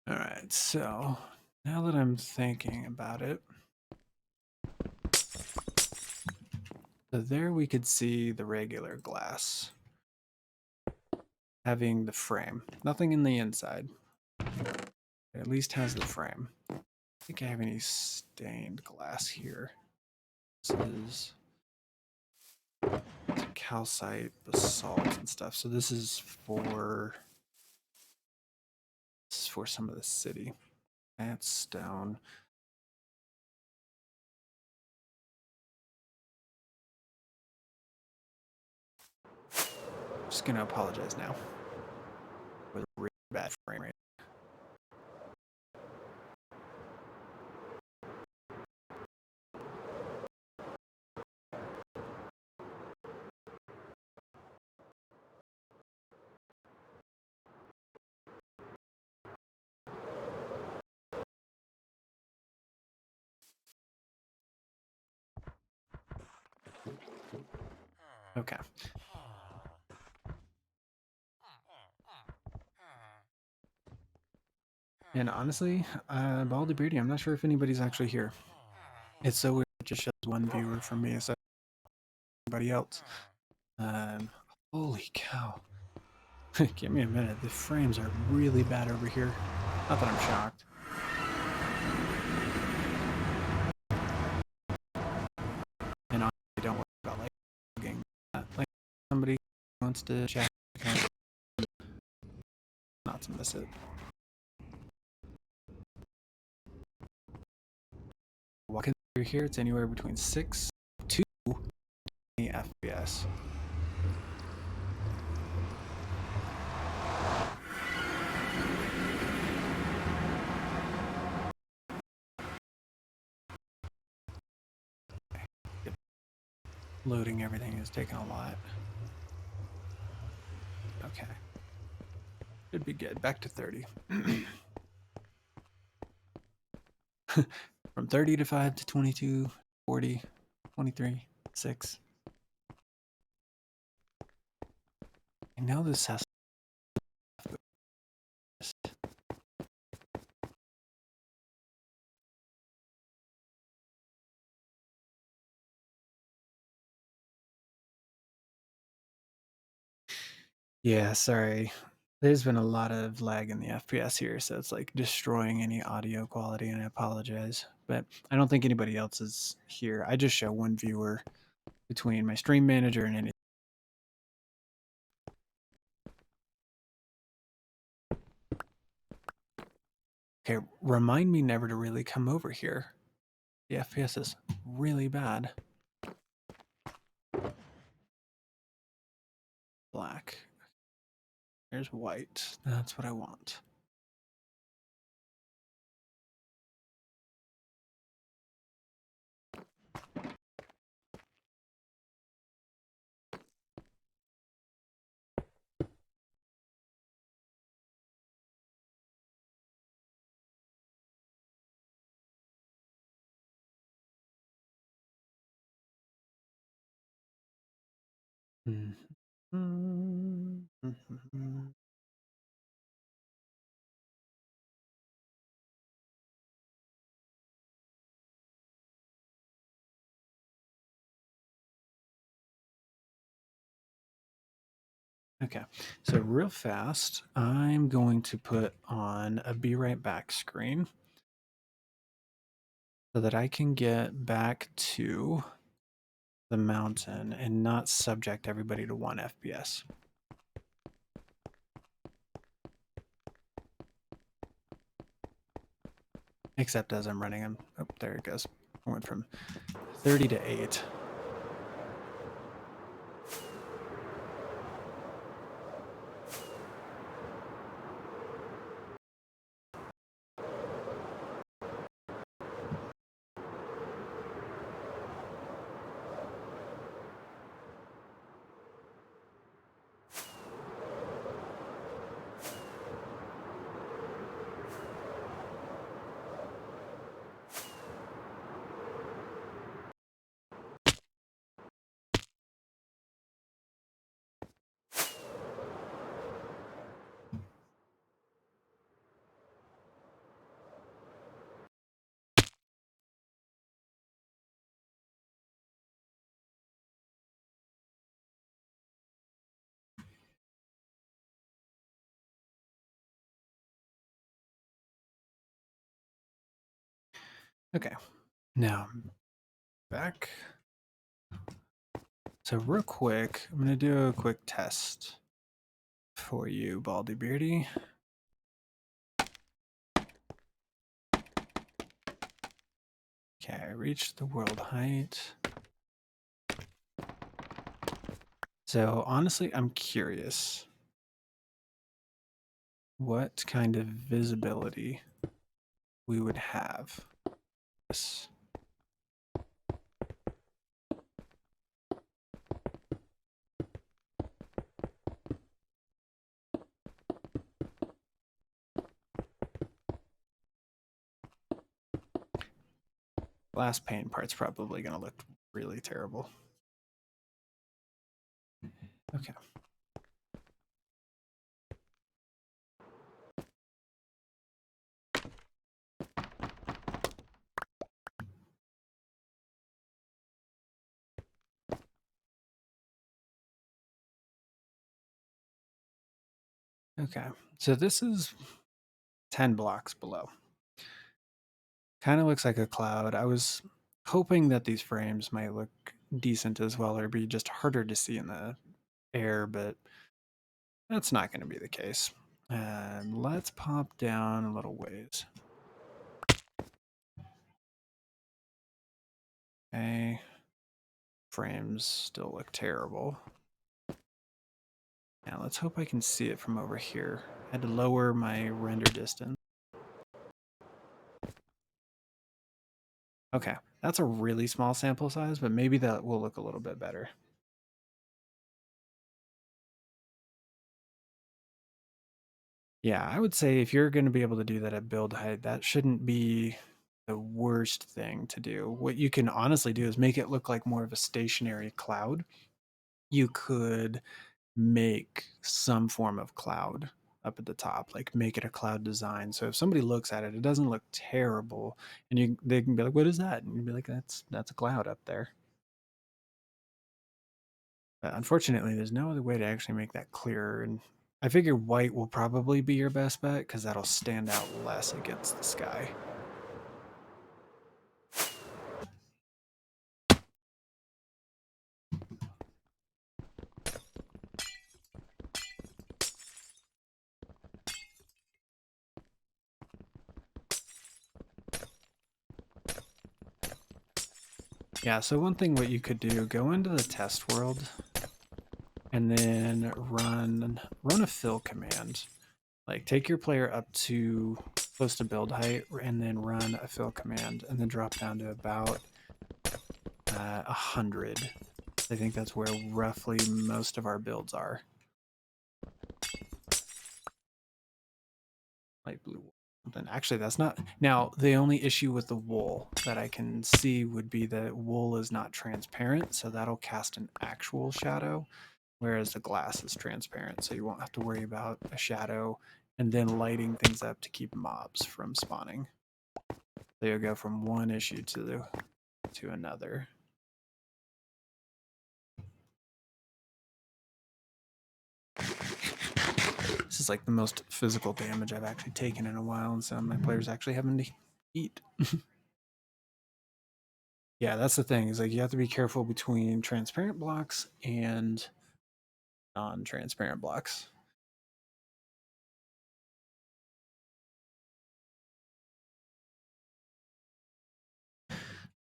All right, so now that I'm thinking about it, so there we could see the regular glass having the frame. Nothing in the inside. It at least has the frame. I think I have any stained glass here. This is calcite, basalt, and stuff. So this is for some of the city. That's stone. Just gonna apologize now for the really bad frame rate. Okay. And honestly, Baldy Beardy, I'm not sure if anybody's actually here. It's so weird. It just shows one viewer from me instead of anybody else. Um, Holy cow. Give me a minute. The frames are really bad over here. Not that I'm shocked. And honestly, don't worry about like lagging. Like somebody wants to chat, not to miss it. Walking through here, it's anywhere between 6 to 20 FPS. Loading everything is taking a lot. Okay. Should be good. Back to 30. From 30 to 5 to 22, 40, 23, 6. I know this has Yeah, sorry. There's been a lot of lag in the FPS here, so it's like destroying any audio quality, and I apologize. But I don't think anybody else is here. I just show one viewer between my stream manager and any. Okay, remind me never to really come over here. The FPS is really bad. Black. There's white. That's what I want. Okay, so real fast, I'm going to put on a be right back screen so that I can get back to the mountain and not subject everybody to 1 FPS. Except as I'm running them. Oh, there it goes. I went from 30 to 8. Okay, now back. So real quick, I'm gonna do a quick test for you, Baldy Beardy. Okay, I reached the world height. So honestly, I'm curious what kind of visibility we would have. This. Last pane part's probably gonna look really terrible. Okay. Okay, so this is 10 blocks below. Kind of looks like a cloud. I was hoping that these frames might look decent as well or be just harder to see in the air, but that's not going to be the case. And let's pop down a little ways. Okay. Frames still look terrible. Now let's hope I can see it from over here. I had to lower my render distance. Okay, that's a really small sample size, but maybe that will look a little bit better. Yeah, I would say if you're going to be able to do that at build height, that shouldn't be the worst thing to do. What you can honestly do is make it look like more of a stationary cloud. You could make some form of cloud up at the top, like make it a cloud design. So if somebody looks at it, it doesn't look terrible, and they can be like, "What is that?" And you'd be like, "That's a cloud up there." But unfortunately, there's no other way to actually make that clearer. And I figure white will probably be your best bet because that'll stand out less against the sky. Yeah, so one thing what you could do, go into the test world and then run a fill command. Like take your player up to close to build height and then run a fill command and then drop down to about 100. I think that's where roughly most of our builds are. Light blue. Then actually that's not. Now the only issue with the wool that I can see would be that wool is not transparent, so that'll cast an actual shadow, whereas the glass is transparent, so you won't have to worry about a shadow and then lighting things up to keep mobs from spawning. So you'll go from one issue to another. is like the most physical damage I've actually taken in a while, and some of my players actually having to eat. Yeah, that's the thing. Is like you have to be careful between transparent blocks and non-transparent blocks.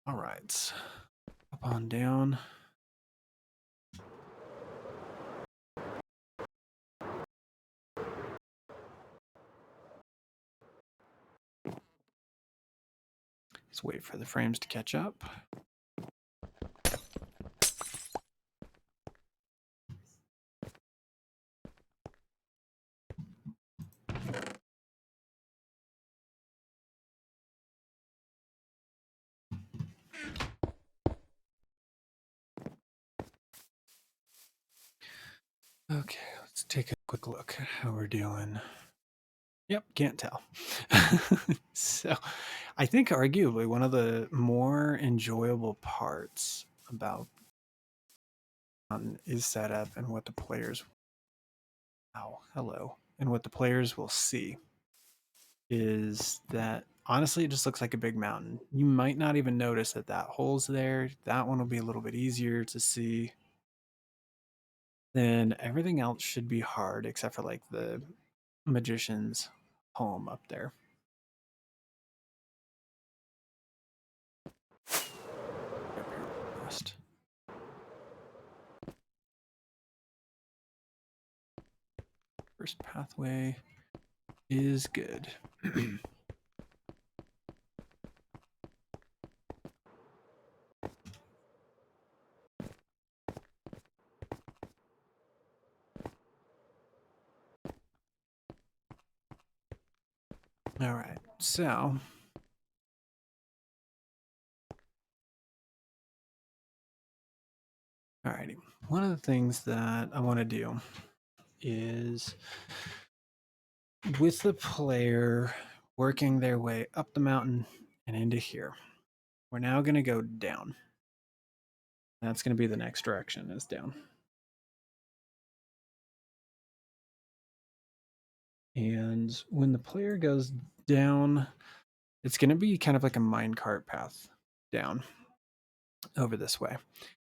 All right, up on down. Let's wait for the frames to catch up. Okay, let's take a quick look at how we're doing. Yep, can't tell. So, I think arguably one of the more enjoyable parts about is setup and what the players and what the players will see is that honestly it just looks like a big mountain. You might not even notice that that hole's there. That one will be a little bit easier to see. Then everything else should be hard except for like the magician's home up there. First pathway is good. All right, so alrighty. One of the things that I want to do is with the player working their way up the mountain and into here. We're now going to go down. That's going to be the next direction is down. And when the player goes down, it's going to be kind of like a minecart path down over this way.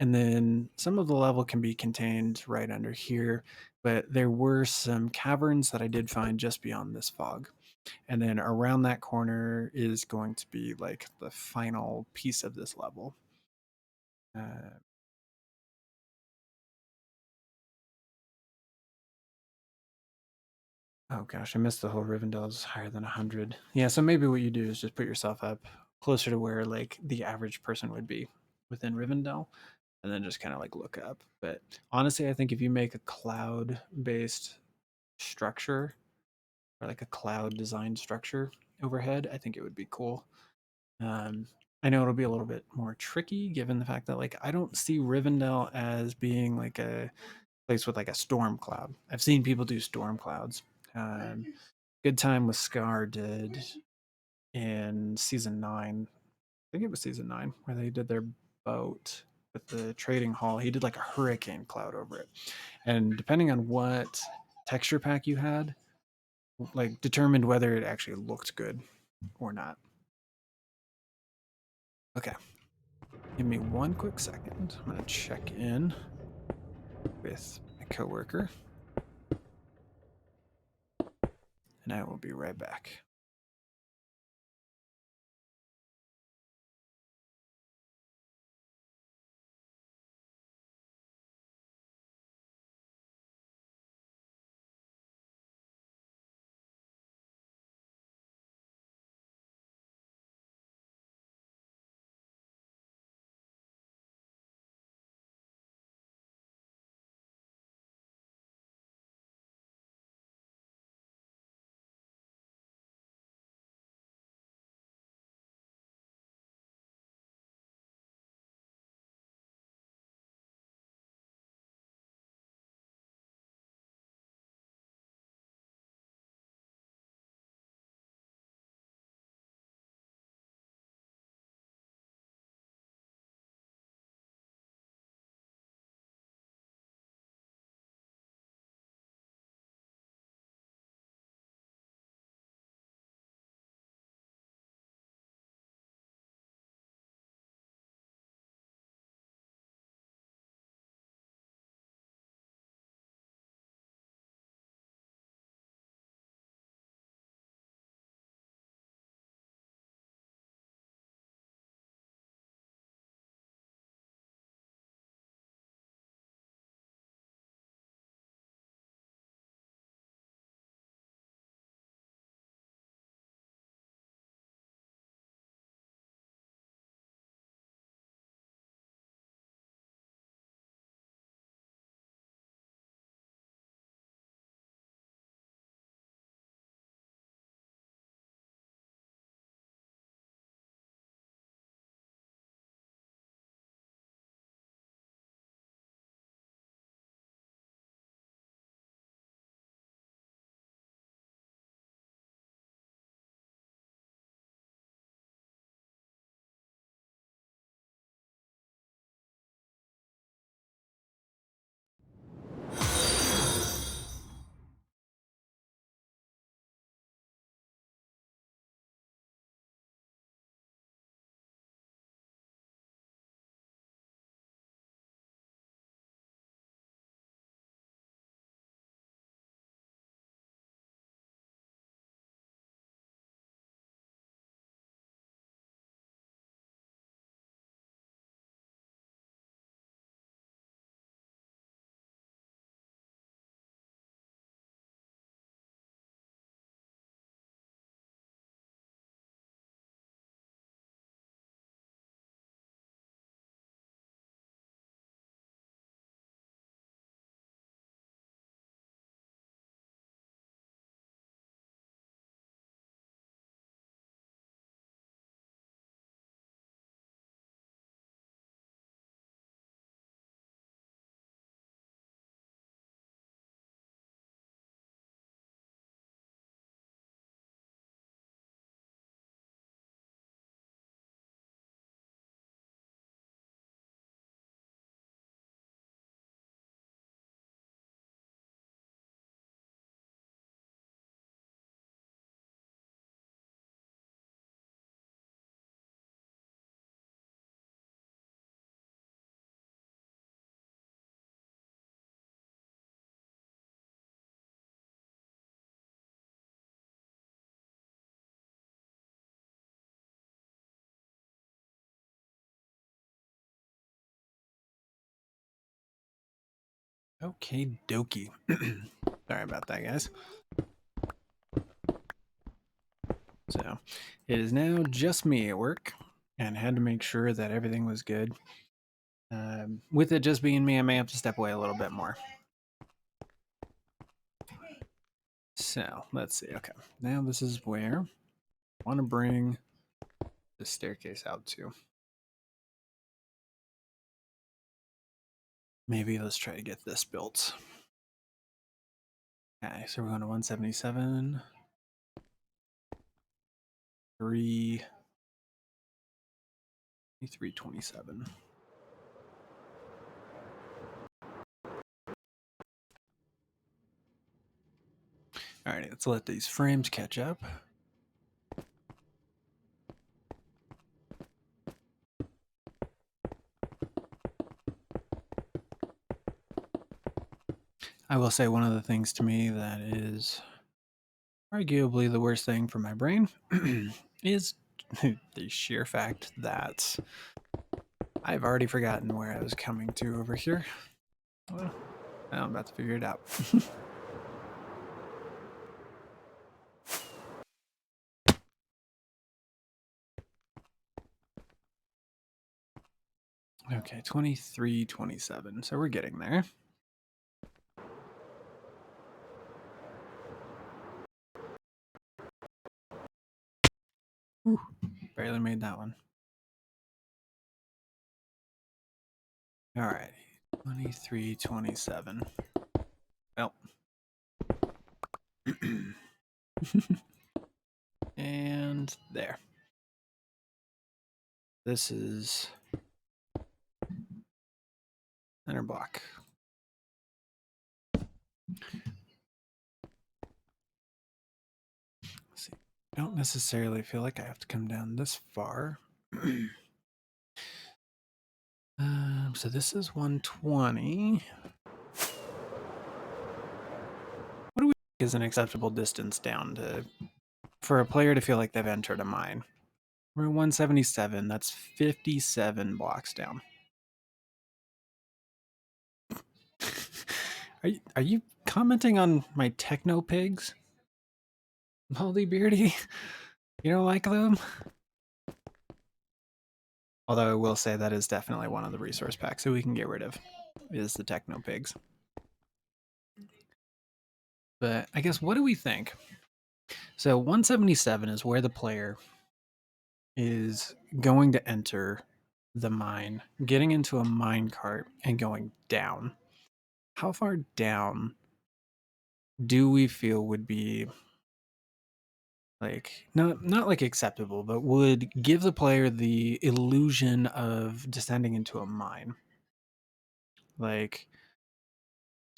And then some of the level can be contained right under here, but there were some caverns that I did find just beyond this fog. And then around that corner is going to be like the final piece of this level. Oh gosh, I missed the whole Rivendell is higher than 100. Yeah, so maybe what you do is just put yourself up closer to where like the average person would be within Rivendell, and then just kind of like look up. But honestly, I think if you make a cloud-based structure or like a cloud design structure overhead, I think it would be cool. I know it'll be a little bit more tricky given the fact that like I don't see Rivendell as being like a place with like a storm cloud. I've seen people do storm clouds. Um, Good Time with Scar did in season 9. I think it was season 9 where they did their boat with the trading hall. He did like a hurricane cloud over it. And depending on what texture pack you had, like determined whether it actually looked good or not. Okay. Give me one quick second. I'm going to check in with my coworker. And I will be right back. Okay, dokie. Sorry about that, guys. So, it is now just me at work, and had to make sure that everything was good. With it just being me, I may have to step away a little bit more. So, let's see. Okay, now this is where I want to bring the staircase out to. Maybe let's try to get this built. Okay, so we're going to 177, 327. All right, let's let these frames catch up. I will say one of the things to me that is arguably the worst thing for my brain is the sheer fact that I've already forgotten where I was coming to over here. Well, I'm about to figure it out. Okay, 2327. So we're getting there. Ooh, barely made that one. All right, 2327. Well. And there. This is center block. Let's see. I don't necessarily feel like I have to come down this far. So this is 120. What do we think is an acceptable distance down for a player to feel like they've entered a mine? We're at 177. That's 57 blocks down. Are you commenting on my techno pigs? Baldy Beardy? You don't like them? Although I will say that is definitely one of the resource packs that we can get rid of, is the techno pigs. But I guess, what do we think? So 177 is where the player is going to enter the mine, getting into a mine cart and going down. How far down do we feel would be like not like acceptable, but would give the player the illusion of descending into a mine? Like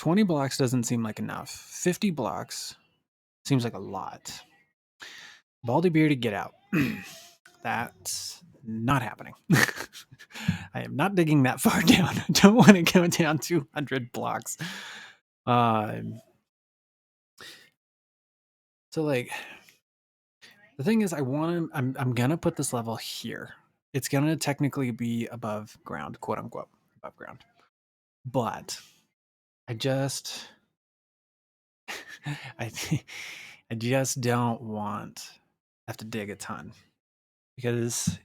20 blocks doesn't seem like enough. 50 blocks seems like a lot. Baldy Beardy, get out. That's not happening. I am not digging that far down. I don't want to go down 200 blocks. So like the thing is, I'm gonna put this level here. It's gonna technically be above ground, quote unquote, above ground. But I just I I just don't want have to dig a ton, because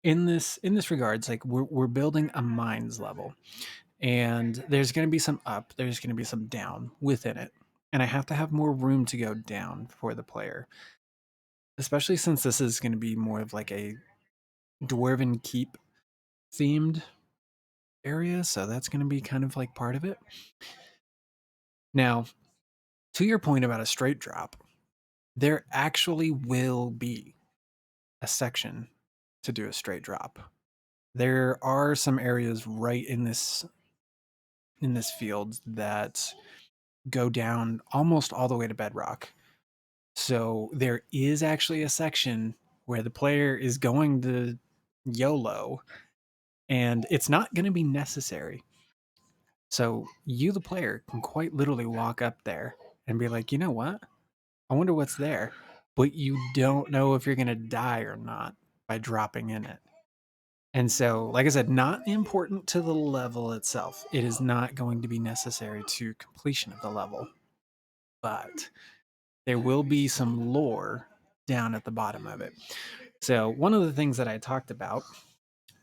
in this regards, like we're building a mines level, and there's going to be some up, there's going to be some down within it, and I have to have more room to go down for the player, especially since this is going to be more of like a dwarven keep themed area, so that's going to be kind of like part of it. Now, to your point about a straight drop, there actually will be a section to do a straight drop. There are some areas right in this field that go down almost all the way to bedrock. So there is actually a section where the player is going to YOLO, and it's not going to be necessary. So you, the player, can quite literally walk up there and be like, you know what? I wonder what's there. But you don't know if you're going to die or not by dropping in it. And so, like I said, not important to the level itself. It is not going to be necessary to completion of the level, but there will be some lore down at the bottom of it. So, one of the things that I talked about,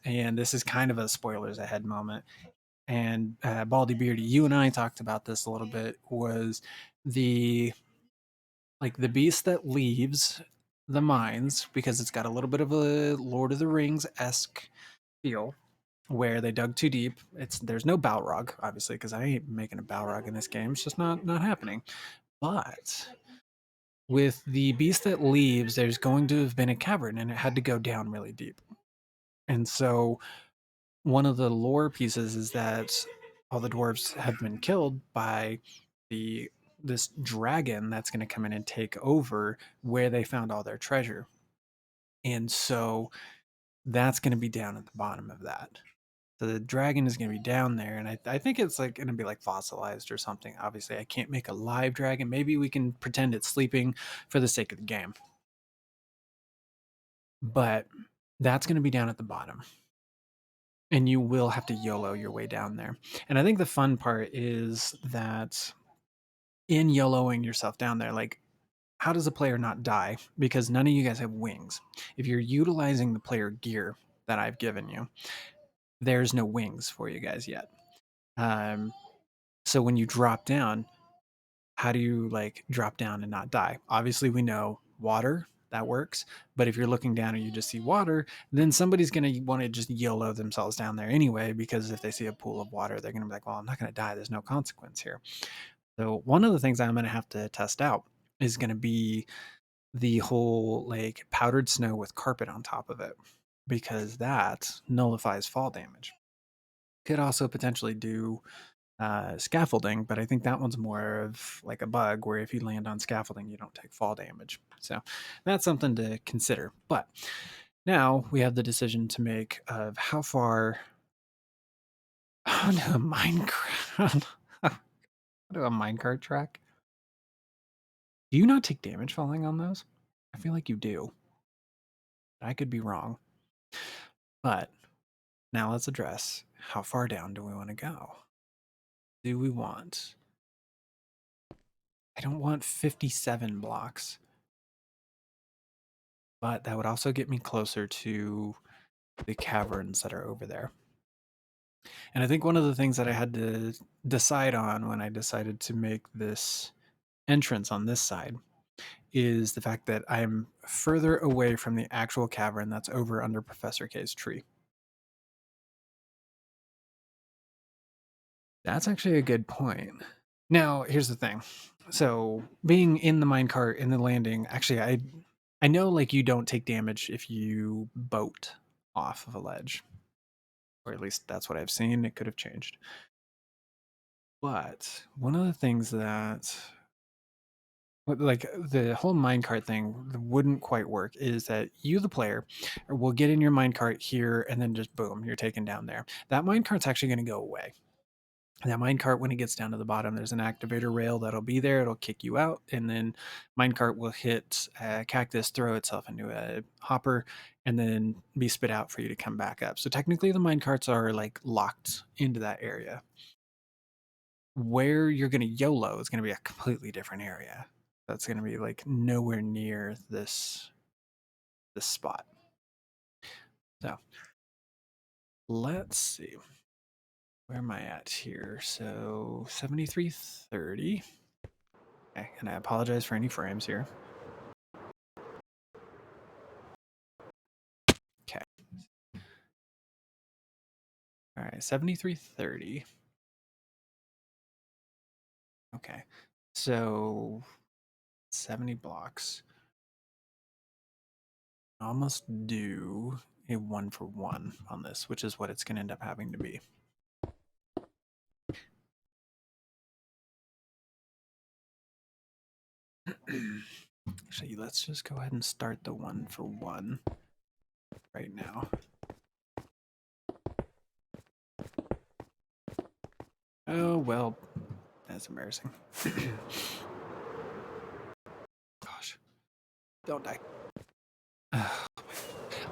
and this is kind of a spoilers ahead moment, and Baldy Beardy, you and I talked about this a little bit, was the the beast that leaves the mines, because it's got a little bit of a Lord of the Rings esque feel where they dug too deep. There's no Balrog, obviously, because I ain't making a Balrog in this game. It's just not happening. But with the beast that leaves, there's going to have been a cavern, and it had to go down really deep. And so one of the lore pieces is that all the dwarves have been killed by the this dragon that's going to come in and take over where they found all their treasure. And so that's going to be down at the bottom of that. So the dragon is going to be down there, and I think it's like going to be like fossilized or something. Obviously, I can't make a live dragon. Maybe we can pretend it's sleeping for the sake of the game. But that's going to be down at the bottom. And you will have to YOLO your way down there. And I think the fun part is that in YOLOing yourself down there, like, how does a player not die? Because none of you guys have wings. If you're utilizing the player gear that I've given you, there's no wings for you guys yet. So when you drop down, how do you like drop down and not die? Obviously, we know water, that works. But if you're looking down and you just see water, then somebody's going to want to just YOLO themselves down there anyway, because if they see a pool of water, they're going to be like, well, I'm not going to die. There's no consequence here. So one of the things I'm going to have to test out is going to be the whole like powdered snow with carpet on top of it, because that nullifies fall damage. Could also potentially do scaffolding, but I think that one's more of like a bug where if you land on scaffolding, you don't take fall damage. So that's something to consider. But now we have the decision to make of how far onto a Minecraft, onto a minecart track. Do you not take damage falling on those? I feel like you do. I could be wrong. But now let's address how far down do we want to go? Do we want? I don't want 57 blocks, but that would also get me closer to the caverns that are over there. And I think one of the things that I had to decide on when I decided to make this entrance on this side is the fact that I'm further away from the actual cavern that's over under Professor K's tree. That's actually a good point. Now, here's the thing. So, being in the minecart in the landing, actually, I know like you don't take damage if you boat off of a ledge, or at least that's what I've seen. It could have changed. But one of the things that like the whole minecart thing wouldn't quite work is that you, the player, will get in your minecart here and then just boom, you're taken down there. That minecart's actually going to go away. That minecart, when it gets down to the bottom, there's an activator rail that'll be there. It'll kick you out, and then minecart will hit a cactus, throw itself into a hopper, and then be spit out for you to come back up. So technically, the minecarts are like locked into that area. Where you're going to YOLO is going to be a completely different area. That's going to be like nowhere near this spot. So let's see. Where am I at here? So 7330. Okay, and I apologize for any frames here. Okay. All right, 7330. Okay. So 70 blocks. Almost do a 1-for-1 on this, which is what it's going to end up having to be. Actually, let's just go ahead and start the 1-for-1 right now. Oh, well, that's embarrassing. Gosh, don't die.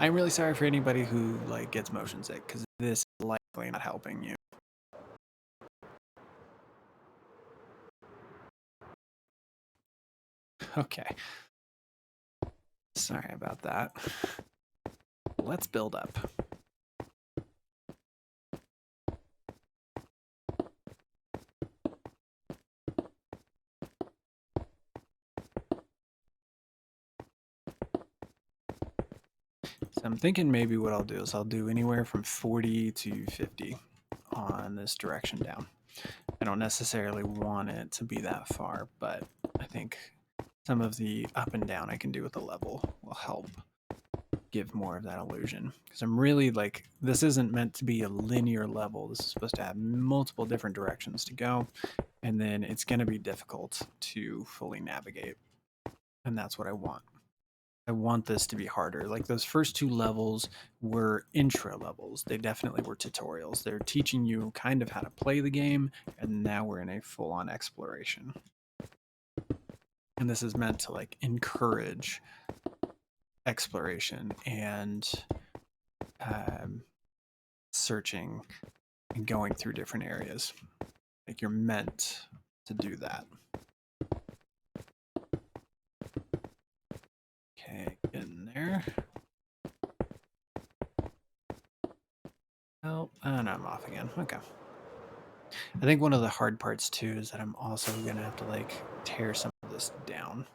I'm really sorry for anybody who like gets motion sick because this is likely not helping you. Okay. Sorry about that. Let's build up. So I'm thinking maybe what I'll do is I'll do anywhere from 40 to 50 on this direction down. I don't necessarily want it to be that far, but I think some of the up and down I can do with the level will help give more of that illusion. Because I'm really like, this isn't meant to be a linear level. This is supposed to have multiple different directions to go, and then it's going to be difficult to fully navigate. And that's what I want. I want this to be harder. Like those first two levels were intro levels. They definitely were tutorials. They're teaching you kind of how to play the game, and now we're in a full-on exploration. And this is meant to like encourage exploration and searching and going through different areas. Like you're meant to do that. Okay, get in there. Oh, and I'm off again. Okay. I think one of the hard parts too is that I'm also gonna have to like tear some of this down.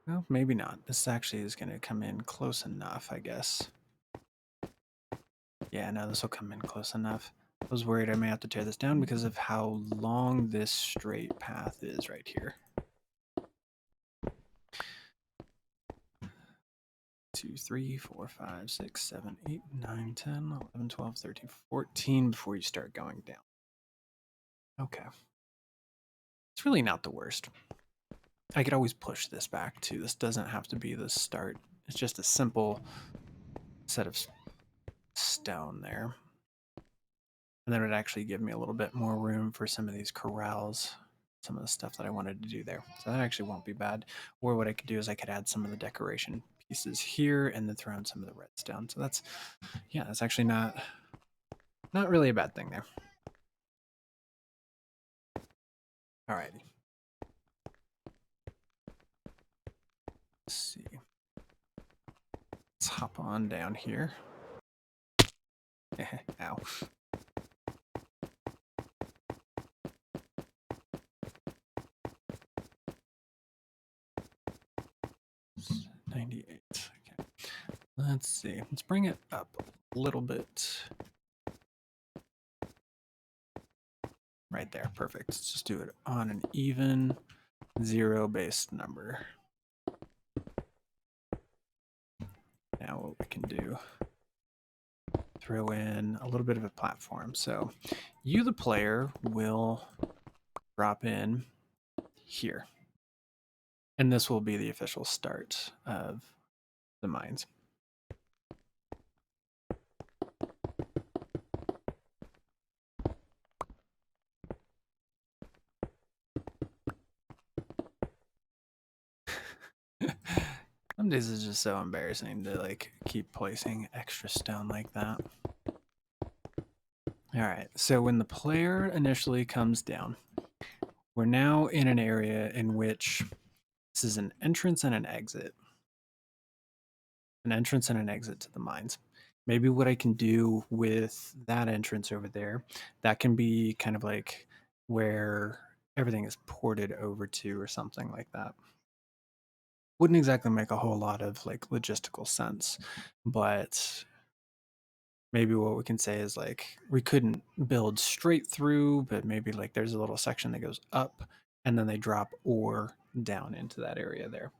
Well, maybe not. This actually is gonna come in close enough, I guess. Yeah, no, this will come in close enough. I was worried I may have to tear this down because of how long this straight path is right here. 2, 3, 4, 5, 6, 7, 8, 9, 10, 11, 12, 13, 14 before you start going down. Okay. It's really not the worst. I could always push this back too. This doesn't have to be the start. It's just a simple set of stone there. And then it would actually give me a little bit more room for some of these corrals, some of the stuff that I wanted to do there. So that actually won't be bad. Or what I could do is I could add some of the decoration pieces here and then throw in some of the redstone. So that's, yeah, that's actually not really a bad thing there. Alrighty. Let's see. Let's hop on down here. Ow. 98. Okay. Let's see. Let's bring it up a little bit. Right there. Perfect. Let's just do it on an even 0-based number. Now what we can do, throw in a little bit of a platform. So you, the player, will drop in here. And this will be the official start of the mines. Some days it's just so embarrassing to like keep placing extra stone like that. All right, so when the player initially comes down, we're now in an area in which this is an entrance and an exit. An entrance and an exit to the mines. Maybe what I can do with that entrance over there, that can be kind of like where everything is ported over to or something like that. Wouldn't exactly make a whole lot of like logistical sense, but maybe what we can say is like we couldn't build straight through, but maybe like there's a little section that goes up and then they drop ore down into that area there.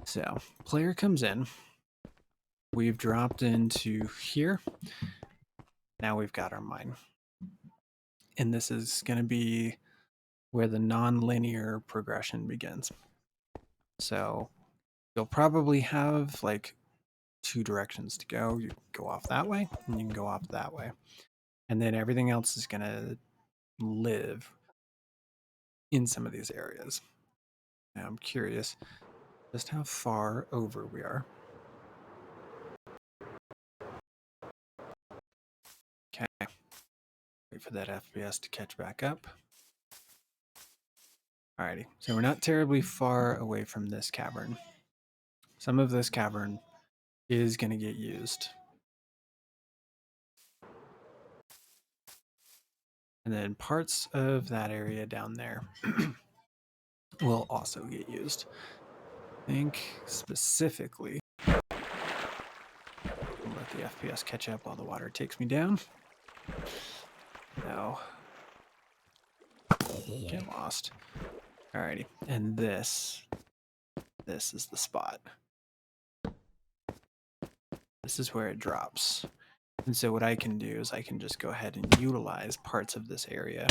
So player comes in, we've dropped into here. Now we've got our mine. And this is going to be where the non-linear progression begins. So you'll probably have like two directions to go. You go off that way and you can go off that way. And then everything else is going to live in some of these areas. Now I'm curious just how far over we are. Okay. Wait for that FPS to catch back up. Alrighty, so we're not terribly far away from this cavern. Some of this cavern is going to get used. And then parts of that area down there will also get used. I think specifically, I'll let the FPS catch up while the water takes me down. No. Get lost. Alrighty, and this is the spot. This is where it drops. And so what I can do is I can just go ahead and utilize parts of this area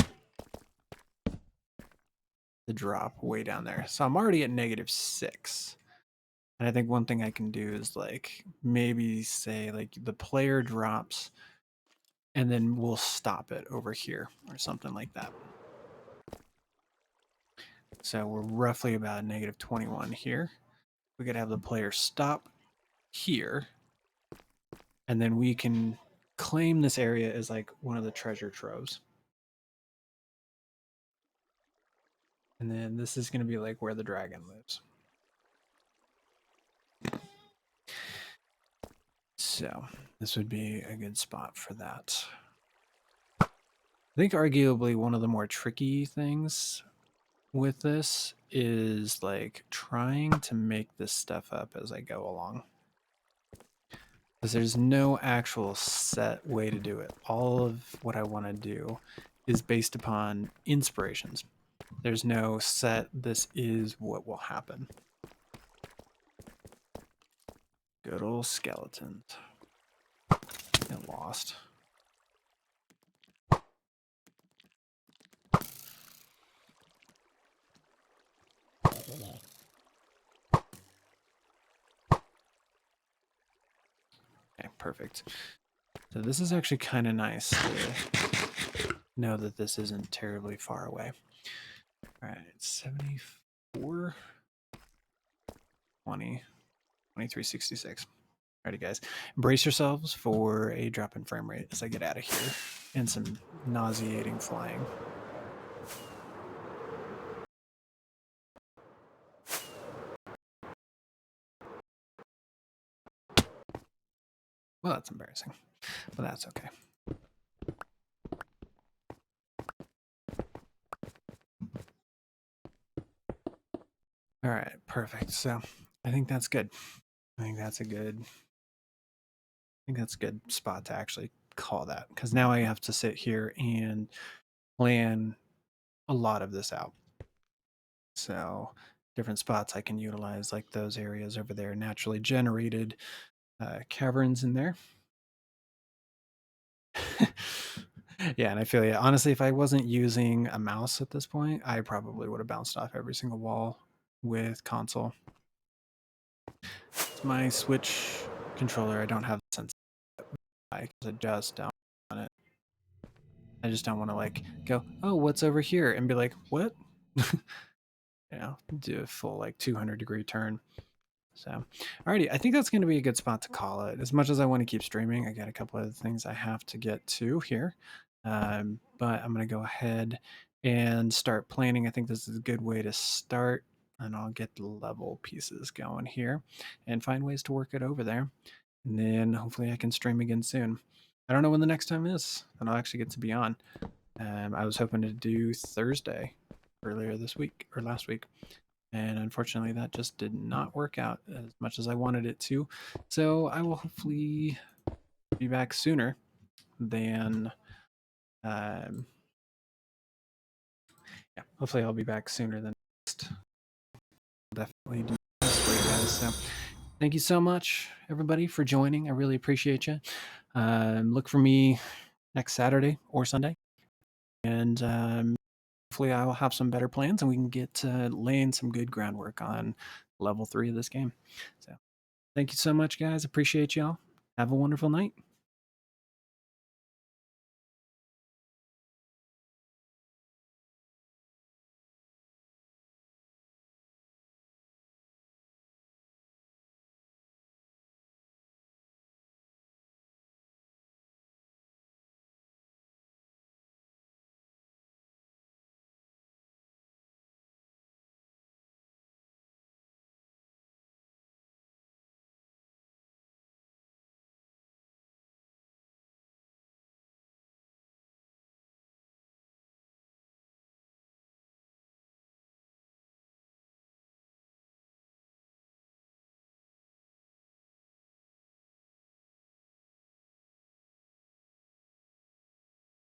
to drop way down there. So I'm already at -6. And I think one thing I can do is like maybe say like the player drops and then we'll stop it over here or something like that. So we're roughly about -21 here. We could have the player stop here, and then we can claim this area as like one of the treasure troves. And then this is going to be like where the dragon lives. So this would be a good spot for that. I think arguably one of the more tricky things with this is like trying to make this stuff up as I go along. Because there's no actual set way to do it. All of what I want to do is based upon inspirations. There's no set, this is what will happen. Good old skeletons. Get lost. Okay, perfect. So this is actually kind of nice to know that this isn't terribly far away. All right, 74, 20, 2366. Alrighty, guys. Brace yourselves for a drop in frame rate as I get out of here and some nauseating flying. Well, that's embarrassing, but that's okay. All right, perfect. So I think that's good. I think that's a good spot to actually call that, because now I have to sit here and plan a lot of this out. So different spots I can utilize, like those areas over there, naturally generated caverns in there. Yeah, and I feel yeah. Honestly, if I wasn't using a mouse at this point, I probably would have bounced off every single wall with console. It's my Switch controller. I don't have the sense because I just don't want it. I just don't want to like go, oh, what's over here, and be like, what? You know, do a full like 200-degree turn. So, alrighty, I think that's going to be a good spot to call it. As much as I want to keep streaming, I got a couple of things I have to get to here. But I'm going to go ahead and start planning. I think this is a good way to start, and I'll get the level pieces going here and find ways to work it over there. And then hopefully I can stream again soon. I don't know when the next time is, and I'll actually get to be on. I was hoping to do Thursday earlier this week or last week. And unfortunately, that just did not work out as much as I wanted it to. So I will hopefully be back sooner than, yeah, hopefully I'll be back sooner than next. Definitely do this for you guys. So thank you so much, everybody, for joining. I really appreciate you. Look for me next Saturday or Sunday. And hopefully I will have some better plans and we can get laying some good groundwork on level 3 of this game. So thank you so much, guys. Appreciate y'all. Have a wonderful night.